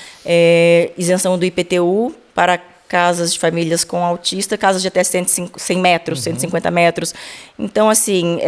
isenção do IPTU para casas de famílias com autista, casas de até 100 metros, 150 metros. Então, assim,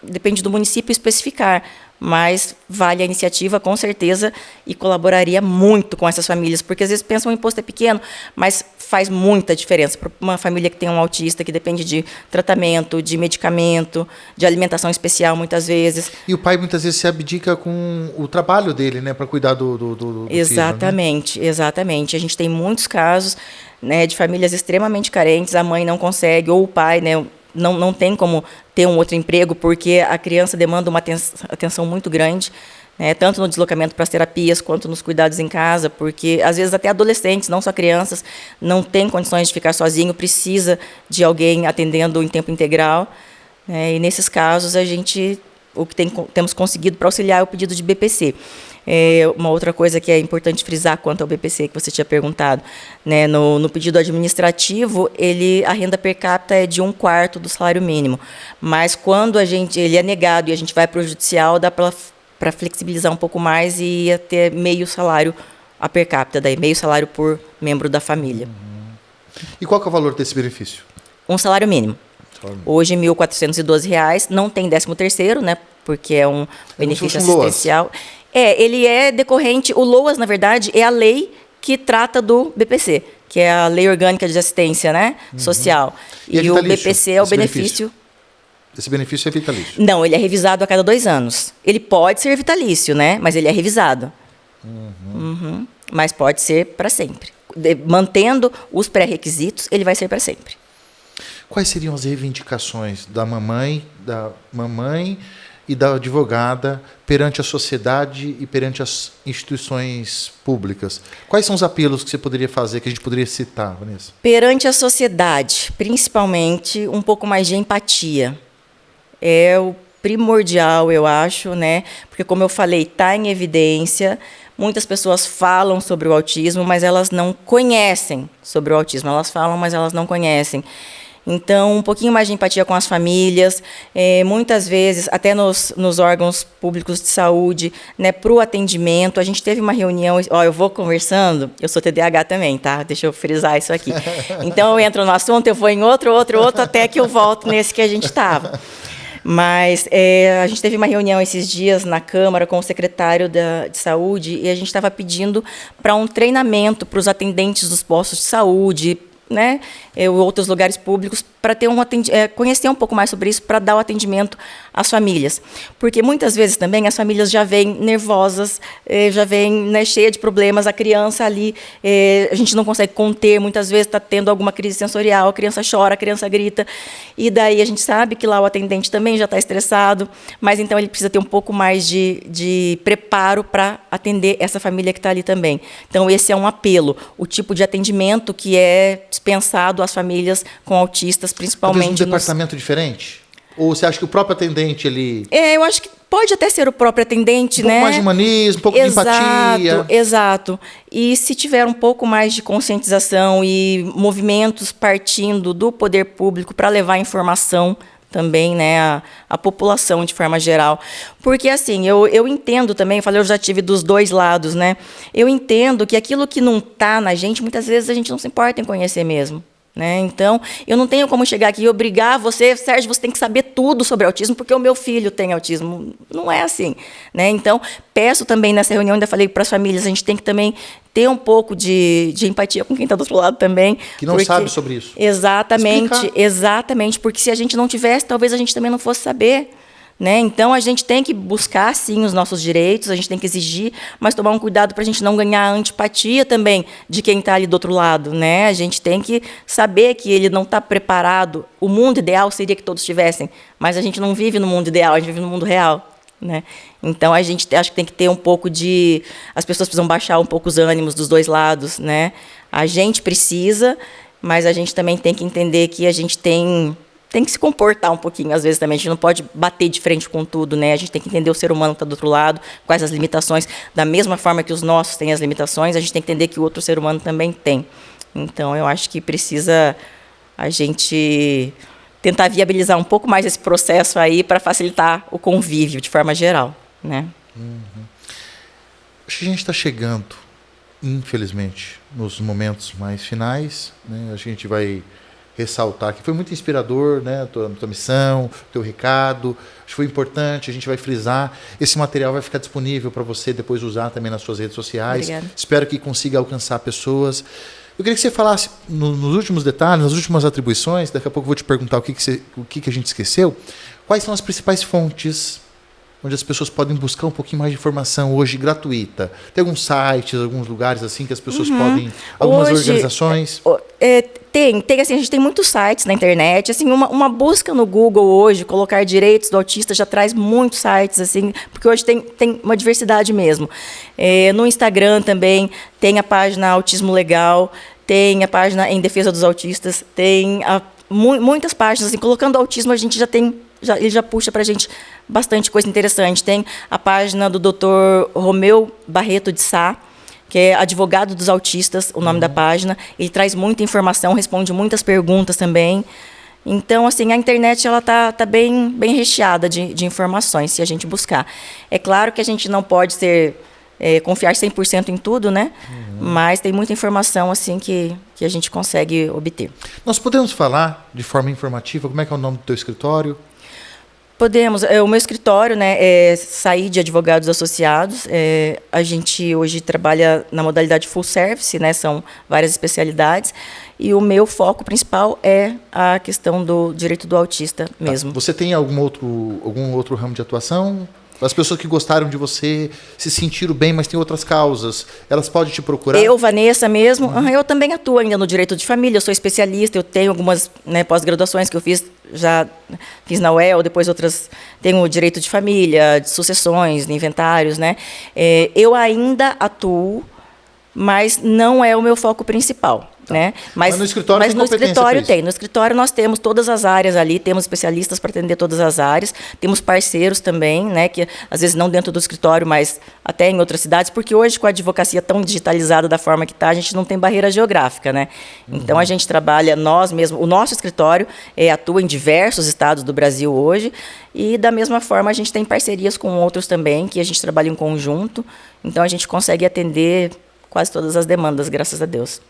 depende do município especificar, mas vale a iniciativa, com certeza, e colaboraria muito com essas famílias, porque às vezes pensam o imposto é pequeno, mas faz muita diferença para uma família que tem um autista, que depende de tratamento, de medicamento, de alimentação especial, muitas vezes. E o pai, muitas vezes, se abdica com o trabalho dele, né, para cuidar do Exatamente, filho, né? Exatamente. A gente tem muitos casos, né, de famílias extremamente carentes, a mãe não consegue, ou o pai, né, não tem como ter um outro emprego, porque a criança demanda uma atenção muito grande, né, tanto no deslocamento para as terapias, quanto nos cuidados em casa, porque, às vezes, até adolescentes, não só crianças, não têm condições de ficar sozinho, precisa de alguém atendendo em tempo integral, né, e, nesses casos, o que temos conseguido para auxiliar é o pedido de BPC. Uma outra coisa que é importante frisar quanto ao BPC, que você tinha perguntado, né, no pedido administrativo, a renda per capita é de 1/4 do salário mínimo, mas quando ele é negado e a gente vai para o judicial, dá para flexibilizar um pouco mais e ia ter meio salário a per capita, daí meio salário por membro da família. E qual que é o valor desse benefício? Um salário mínimo. Hoje, R$ 1.412, não tem 13º, né, porque é um benefício assistencial. Ele é decorrente, o LOAS, na verdade, é a lei que trata do BPC, que é a Lei Orgânica de Assistência, né, social. E o BPC é o benefício... Esse benefício é vitalício? Não, ele é revisado a cada 2 anos. Ele pode ser vitalício, né, mas ele é revisado. Mas pode ser para sempre. Mantendo os pré-requisitos, ele vai ser para sempre. Quais seriam as reivindicações da mamãe e da advogada perante a sociedade e perante as instituições públicas? Quais são os apelos que você poderia fazer, que a gente poderia citar, Vanessa? Perante a sociedade, principalmente, um pouco mais de empatia. É o primordial, eu acho, né? Porque, como eu falei, está em evidência. Muitas pessoas falam sobre o autismo, mas elas não conhecem sobre o autismo. Elas falam, mas elas não conhecem. Então, um pouquinho mais de empatia com as famílias, muitas vezes, até nos órgãos públicos de saúde, né, para o atendimento. A gente teve uma reunião, eu vou conversando, eu sou TDAH também, tá? Deixa eu frisar isso aqui. Então, eu entro no assunto, eu vou em outro, até que eu volto nesse que a gente estava. Mas a gente teve uma reunião esses dias na Câmara com o secretário de Saúde e a gente estava pedindo para um treinamento para os atendentes dos postos de saúde, né, outros lugares públicos, para ter conhecer um pouco mais sobre isso, para dar o atendimento às famílias. Porque muitas vezes também as famílias já vêm nervosas, já vêm, né, cheia de problemas, a criança ali, a gente não consegue conter, muitas vezes está tendo alguma crise sensorial, a criança chora, a criança grita, e daí a gente sabe que lá o atendente também já está estressado, mas então ele precisa ter um pouco mais de preparo para atender essa família que está ali também. Então esse é um apelo, o tipo de atendimento que é dispensado às famílias com autistas, principalmente. Talvez um departamento diferente? Ou você acha que o próprio atendente, ele... eu acho que pode até ser o próprio atendente, né? Um pouco mais de humanismo, um pouco de empatia. Exato. E se tiver um pouco mais de conscientização e movimentos partindo do poder público para levar informação também, né, a população de forma geral. Porque, assim, eu entendo também, eu já tive dos dois lados, né? Eu entendo que aquilo que não está na gente, muitas vezes a gente não se importa em conhecer mesmo. Né? Então, eu não tenho como chegar aqui e obrigar você, Sérgio, você tem que saber tudo sobre autismo, porque o meu filho tem autismo. Não é assim. Né? Então, peço também nessa reunião, ainda falei para as famílias, a gente tem que também ter um pouco de empatia com quem está do outro lado também. Que não sabe sobre isso. Exatamente, porque se a gente não tivesse, talvez a gente também não fosse saber. Né? Então, a gente tem que buscar, sim, os nossos direitos, a gente tem que exigir, mas tomar um cuidado para a gente não ganhar a antipatia também de quem está ali do outro lado. Né? A gente tem que saber que ele não está preparado. O mundo ideal seria que todos tivessem, mas a gente não vive no mundo ideal, a gente vive no mundo real. Né? Então, a gente acho que tem que ter um pouco de... As pessoas precisam baixar um pouco os ânimos dos dois lados. Né? A gente precisa, mas a gente também tem que entender que a gente tem tem que se comportar um pouquinho, às vezes também. A gente não pode bater de frente com tudo, né? A gente tem que entender o ser humano que está do outro lado, quais as limitações. Da mesma forma que os nossos têm as limitações, a gente tem que entender que o outro ser humano também tem. Então, eu acho que precisa a gente tentar viabilizar um pouco mais esse processo aí para facilitar o convívio de forma geral, né? Acho que a gente está chegando, infelizmente, nos momentos mais finais, né? A gente vai ressaltar que foi muito inspirador, né? Tua missão, teu recado, acho que foi importante, a gente vai frisar. Esse material vai ficar disponível para você depois usar também nas suas redes sociais. Obrigada. Espero que consiga alcançar pessoas. Eu queria que você falasse nos últimos detalhes, nas últimas atribuições, daqui a pouco eu vou te perguntar o que a gente esqueceu, quais são as principais fontes onde as pessoas podem buscar um pouquinho mais de informação hoje gratuita. Tem alguns sites, alguns lugares assim que as pessoas podem, algumas hoje, organizações? Tem assim, a gente tem muitos sites na internet, assim, uma busca no Google hoje, colocar direitos do autista já traz muitos sites, assim, porque hoje tem uma diversidade mesmo. No Instagram também tem a página Autismo Legal, tem a página Em Defesa dos Autistas, tem muitas páginas, assim, colocando autismo a gente ele já puxa para a gente bastante coisa interessante. Tem a página do Dr. Romeu Barreto de Sá, que é advogado dos autistas, o nome da página. Ele traz muita informação, responde muitas perguntas também. Então, assim, a internet ela tá bem recheada de informações, se a gente buscar. É claro que a gente não pode confiar 100% em tudo, né? Mas tem muita informação assim que a gente consegue obter. Nós podemos falar de forma informativa como é que é o nome do teu escritório? Podemos. O meu escritório, né, é Saíde Advogados Associados. A gente hoje trabalha na modalidade full service, né, são várias especialidades. E o meu foco principal é a questão do direito do autista mesmo. Você tem algum outro ramo de atuação? As pessoas que gostaram de você, se sentiram bem, mas tem outras causas, elas podem te procurar? Eu, Vanessa mesmo, eu também atuo ainda no direito de família, eu sou especialista, eu tenho algumas, né, pós-graduações que eu já fiz na UEL, depois outras, tenho direito de família, de sucessões, de inventários, né? Eu ainda atuo, mas não é o meu foco principal. Tá. Né? Mas no escritório tem. No escritório nós temos todas as áreas ali, temos especialistas para atender todas as áreas, temos parceiros também, né, que às vezes não dentro do escritório, mas até em outras cidades, porque hoje com a advocacia tão digitalizada da forma que está, a gente não tem barreira geográfica, né? Então a gente trabalha nós mesmos, o nosso escritório atua em diversos estados do Brasil hoje, e da mesma forma a gente tem parcerias com outros também, que a gente trabalha em conjunto, então a gente consegue atender quase todas as demandas, graças a Deus.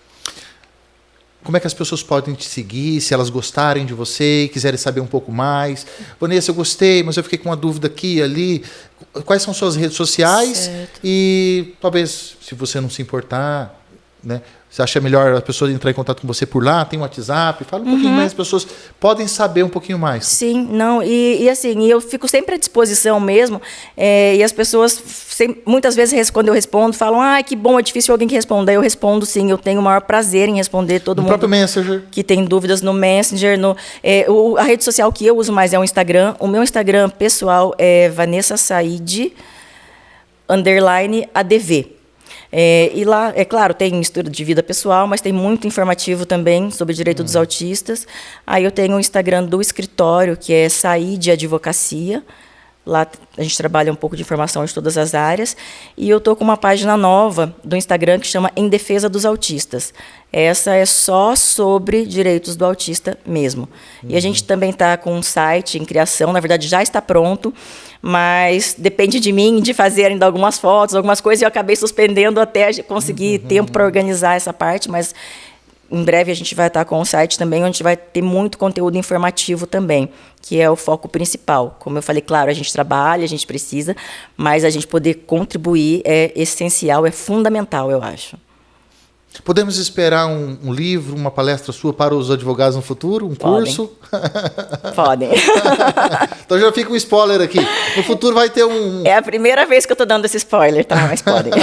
Como é que as pessoas podem te seguir, se elas gostarem de você e quiserem saber um pouco mais? Vanessa, eu gostei, mas eu fiquei com uma dúvida aqui e ali. Quais são suas redes sociais? Certo. E talvez, se você não se importar, né, você acha melhor as pessoas entrar em contato com você por lá? Tem um WhatsApp? Fala um pouquinho mais, as pessoas podem saber um pouquinho mais. Sim, não, e assim, eu fico sempre à disposição mesmo, e as pessoas, muitas vezes, quando eu respondo, falam, que bom, é difícil alguém que responda. Eu respondo sim, eu tenho o maior prazer em responder todo mundo. No próprio Messenger. Que tem dúvidas no Messenger. A rede social que eu uso mais é o Instagram. O meu Instagram pessoal é Vanessa Saide _ADV. E lá, é claro, tem estudo de vida pessoal, mas tem muito informativo também sobre direito dos autistas. Aí eu tenho o Instagram do escritório, que é Saíde Advocacia. Lá a gente trabalha um pouco de informação de todas as áreas. E eu estou com uma página nova do Instagram que chama Em Defesa dos Autistas. Essa é só sobre direitos do autista mesmo. E a gente também está com um site em criação, na verdade já está pronto, mas depende de mim de fazer ainda algumas fotos, algumas coisas, e eu acabei suspendendo até conseguir tempo para organizar essa parte, mas em breve a gente vai estar com um site também, onde a gente vai ter muito conteúdo informativo também, que é o foco principal. Como eu falei, claro, a gente trabalha, a gente precisa, mas a gente poder contribuir é essencial, é fundamental, eu acho. Podemos esperar um livro, uma palestra sua para os advogados no futuro? Um curso? Podem. Então já fica um spoiler aqui. No futuro vai ter um... É a primeira vez que eu estou dando esse spoiler, tá? Mas podem.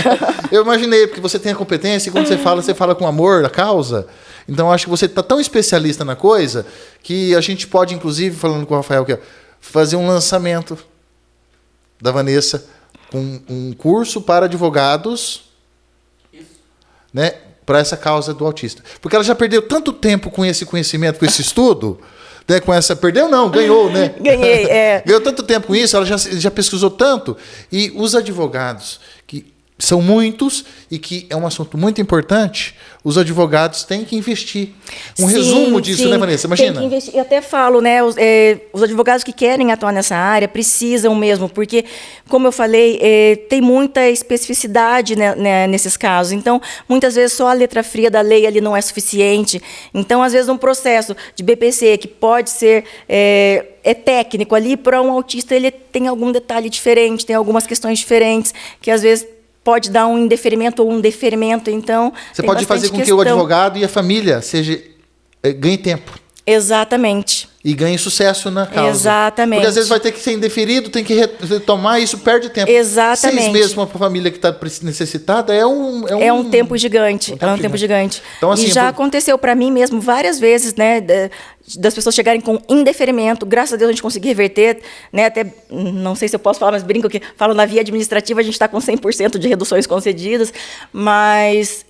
Eu imaginei, porque você tem a competência e quando você fala com amor da causa. Então acho que você está tão especialista na coisa que a gente pode, inclusive, falando com o Rafael, fazer um lançamento da Vanessa com um curso para advogados, né, para essa causa do autista. Porque ela já perdeu tanto tempo com esse conhecimento, com esse estudo, né, com essa... Perdeu não, ganhou, né? Ganhei, Ganhou tanto tempo com isso, ela já pesquisou tanto. E os advogados, que são muitos e que é um assunto muito importante, os advogados têm que investir. Um resumo disso, né, Vanessa? Imagina. Tem que investir. Eu até falo, né, os advogados que querem atuar nessa área precisam mesmo, porque, como eu falei, tem muita especificidade, né, nesses casos. Então, muitas vezes, só a letra fria da lei ali não é suficiente. Então, às vezes, um processo de BPC que pode ser... é técnico ali, para um autista ele tem algum detalhe diferente, tem algumas questões diferentes, que às vezes pode dar um indeferimento ou um deferimento, então... Você pode fazer com que o advogado e a família ganhe tempo. Exatamente. E ganhe sucesso na causa. Exatamente. Porque às vezes vai ter que ser indeferido, tem que retomar, e isso perde tempo. Exatamente. 6 meses para uma família que está necessitada é um tempo gigante. É um tempo gigante. Então, assim, e já aconteceu para mim mesmo várias vezes, né, das pessoas chegarem com indeferimento. Graças a Deus a gente conseguiu reverter, né, até, não sei se eu posso falar, mas brinco que falo na via administrativa a gente está com 100% de reduções concedidas, mas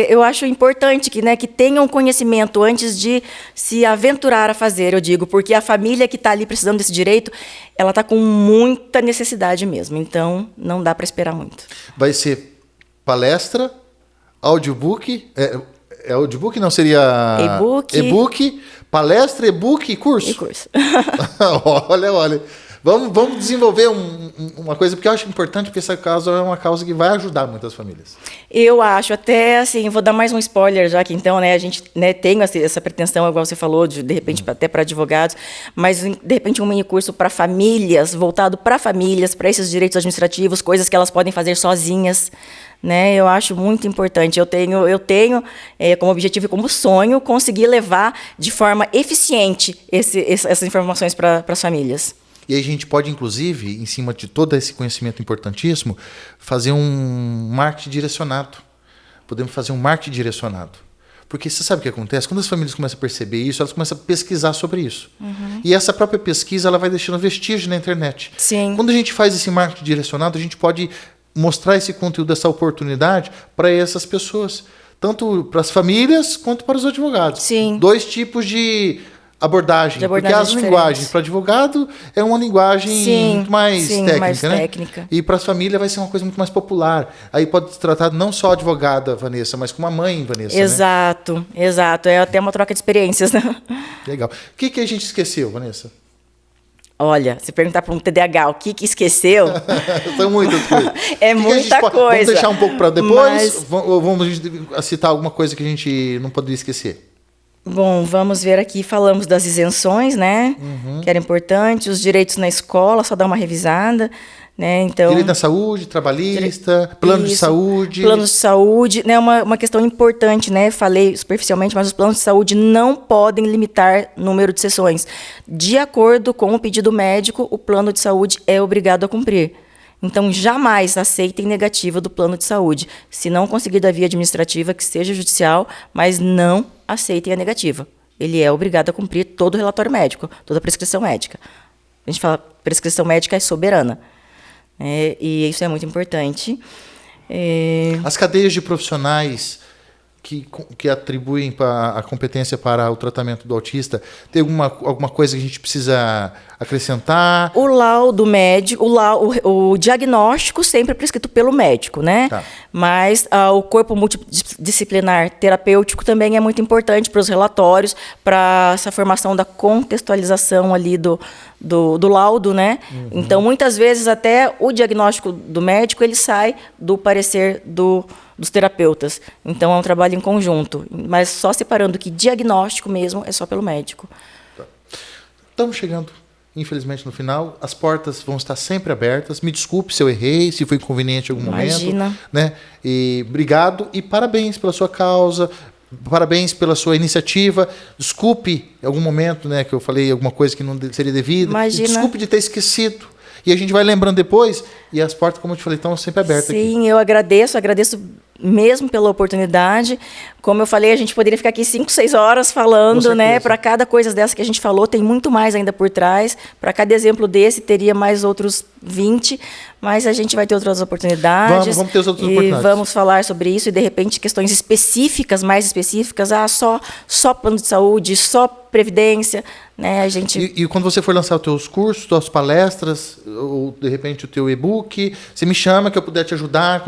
eu acho importante que tenham conhecimento antes de se aventurar a fazer, eu digo, porque a família que está ali precisando desse direito, ela está com muita necessidade mesmo, então não dá para esperar muito. Vai ser palestra, audiobook, audiobook não seria... E-book, palestra, e-book e curso? E curso. Olha. Vamos desenvolver uma coisa, porque eu acho importante, porque essa causa é uma causa que vai ajudar muitas famílias. Eu acho, até assim, vou dar mais um spoiler já que então, né, a gente, né, tem essa pretensão, igual você falou, de repente até para advogados, mas de repente um mini curso para famílias, voltado para famílias, para esses direitos administrativos, coisas que elas podem fazer sozinhas, né? Eu acho muito importante. Eu tenho como objetivo e como sonho conseguir levar de forma eficiente essas informações para as famílias. E aí a gente pode, inclusive, em cima de todo esse conhecimento importantíssimo, fazer um marketing direcionado. Podemos fazer um marketing direcionado. Porque você sabe o que acontece? Quando as famílias começam a perceber isso, elas começam a pesquisar sobre isso. Uhum. E essa própria pesquisa ela vai deixando vestígio na internet. Sim. Quando a gente faz esse marketing direcionado, a gente pode mostrar esse conteúdo, essa oportunidade para essas pessoas. Tanto para as famílias, quanto para os advogados. Sim. 2 tipos de abordagem, porque as linguagens para advogado é uma linguagem muito mais técnica, mais né? técnica. E para as famílias vai ser uma coisa muito mais popular. Aí pode ser tratado não só a advogada, Vanessa, mas como a mãe, Vanessa. Exato, né? Exato. É até uma troca de experiências, né? Legal. O que a gente esqueceu, Vanessa? Olha, se perguntar para um TDAH o que esqueceu... São muitas coisas. É muita coisa. Vamos deixar um pouco para depois? Ou vamos citar alguma coisa que a gente não poderia esquecer? Bom, vamos ver aqui, falamos das isenções, né? Uhum. Que era importante, os direitos na escola, só dar uma revisada, né? Então, direito na saúde, trabalhista, plano de saúde. Planos de saúde, né? Uma questão importante, né? Falei superficialmente, mas os planos de saúde não podem limitar número de sessões. De acordo com o pedido médico, o plano de saúde é obrigado a cumprir. Então, jamais aceitem negativa do plano de saúde. Se não conseguir da via administrativa, que seja judicial, mas não aceitem a negativa. Ele é obrigado a cumprir todo o relatório médico, toda a prescrição médica. A gente fala prescrição médica é soberana. E isso é muito importante. As cadeias de profissionais que atribuem a competência para o tratamento do autista, tem alguma coisa que a gente precisa acrescentar? O laudo médico, o diagnóstico sempre é prescrito pelo médico, né? Tá. Mas o corpo multidisciplinar terapêutico também é muito importante para os relatórios, para essa formação da contextualização ali do laudo, né? Uhum. Então, muitas vezes, até o diagnóstico do médico, ele sai do parecer dos terapeutas. Então, é um trabalho em conjunto. Mas só separando que diagnóstico mesmo é só pelo médico. Tá. Estamos chegando, infelizmente, no final. As portas vão estar sempre abertas. Me desculpe se eu errei, se foi inconveniente em algum momento. Né? E obrigado e parabéns pela sua causa. Parabéns pela sua iniciativa. Desculpe em algum momento, né, que eu falei alguma coisa que não seria devida. Desculpe de ter esquecido. E a gente vai lembrando depois. E as portas, como eu te falei, estão sempre abertas. Sim, aqui. Eu agradeço mesmo pela oportunidade. Como eu falei, a gente poderia ficar aqui 5, 6 horas falando, né? Para cada coisa dessa que a gente falou, tem muito mais ainda por trás. Para cada exemplo desse, teria mais outros 20, mas a gente vai ter outras oportunidades. Vamos ter outras oportunidades. E vamos falar sobre isso e, de repente, questões específicas, mais específicas. Só plano de saúde, só previdência. né? A gente... E quando você for lançar os teus cursos, tuas palestras, ou de repente o teu e-book, você me chama que eu puder te ajudar?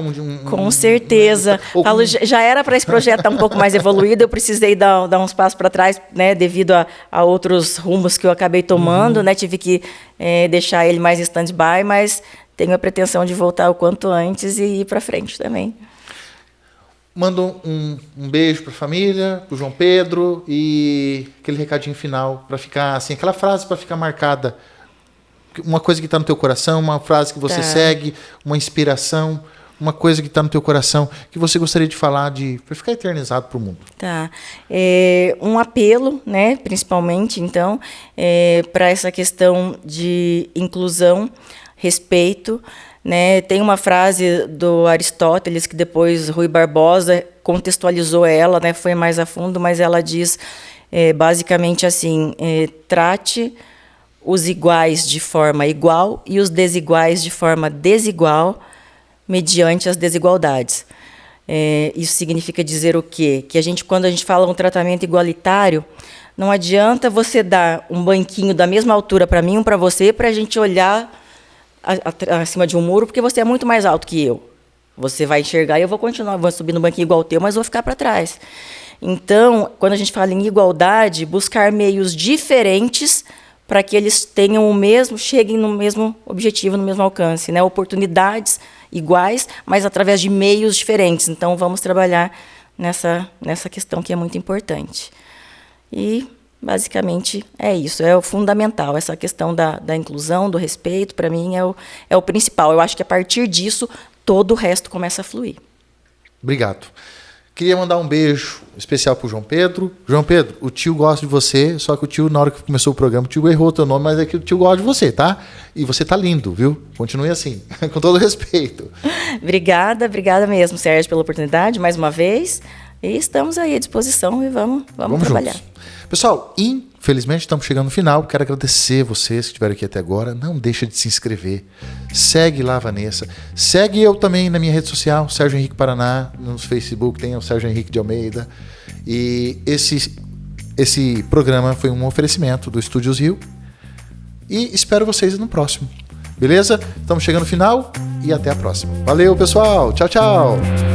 Com certeza. Falo, já era para esse projeto estar um pouco mais evoluído, eu precisei dar uns passos para trás, né, devido a outros rumos que eu acabei tomando, né? Tive que deixar ele mais em stand-by, mas tenho a pretensão de voltar o quanto antes e ir para frente também. Manda um beijo para a família, para o João Pedro e aquele recadinho final para ficar assim, aquela frase para ficar marcada, uma coisa que está no teu coração, uma frase que você segue, uma inspiração, uma coisa que está no teu coração que você gostaria de falar para ficar eternizado para o mundo. Tá. Um apelo, né, principalmente, então, para essa questão de inclusão, respeito, né? Tem uma frase do Aristóteles que depois Rui Barbosa contextualizou ela, né? Foi mais a fundo, mas ela diz basicamente assim: trate os iguais de forma igual e os desiguais de forma desigual mediante as desigualdades. Isso significa dizer o quê? Que quando a gente fala um tratamento igualitário, não adianta você dar um banquinho da mesma altura para mim, um para você, para a gente olhar acima de um muro, porque você é muito mais alto que eu. Você vai enxergar e eu vou continuar, vou subir no banquinho igual o teu, mas vou ficar para trás. Então, quando a gente fala em igualdade, buscar meios diferentes para que eles tenham cheguem no mesmo objetivo, no mesmo alcance, né? Oportunidades iguais, mas através de meios diferentes. Então, vamos trabalhar nessa questão que é muito importante. E basicamente é isso, é o fundamental, essa questão da inclusão, do respeito, para mim é o principal. Eu acho que a partir disso, todo o resto começa a fluir. Obrigado. Queria mandar um beijo especial pro João Pedro. João Pedro, o tio gosta de você, só que o tio, na hora que começou o programa, o tio errou o teu nome, mas é que o tio gosta de você, tá? E você tá lindo, viu? Continue assim, com todo respeito. Obrigada mesmo, Sérgio, pela oportunidade, mais uma vez. E estamos aí à disposição e vamos trabalhar. Juntos. Pessoal, infelizmente estamos chegando no final. Quero agradecer vocês que estiveram aqui até agora. Não deixa de se inscrever. Segue lá, Vanessa. Segue eu também na minha rede social, Sérgio Henrique Paraná. No Facebook tem o Sérgio Henrique de Almeida. E esse programa foi um oferecimento do Estúdios Rio. E espero vocês no próximo. Beleza? Estamos chegando no final e até a próxima. Valeu, pessoal. Tchau, tchau.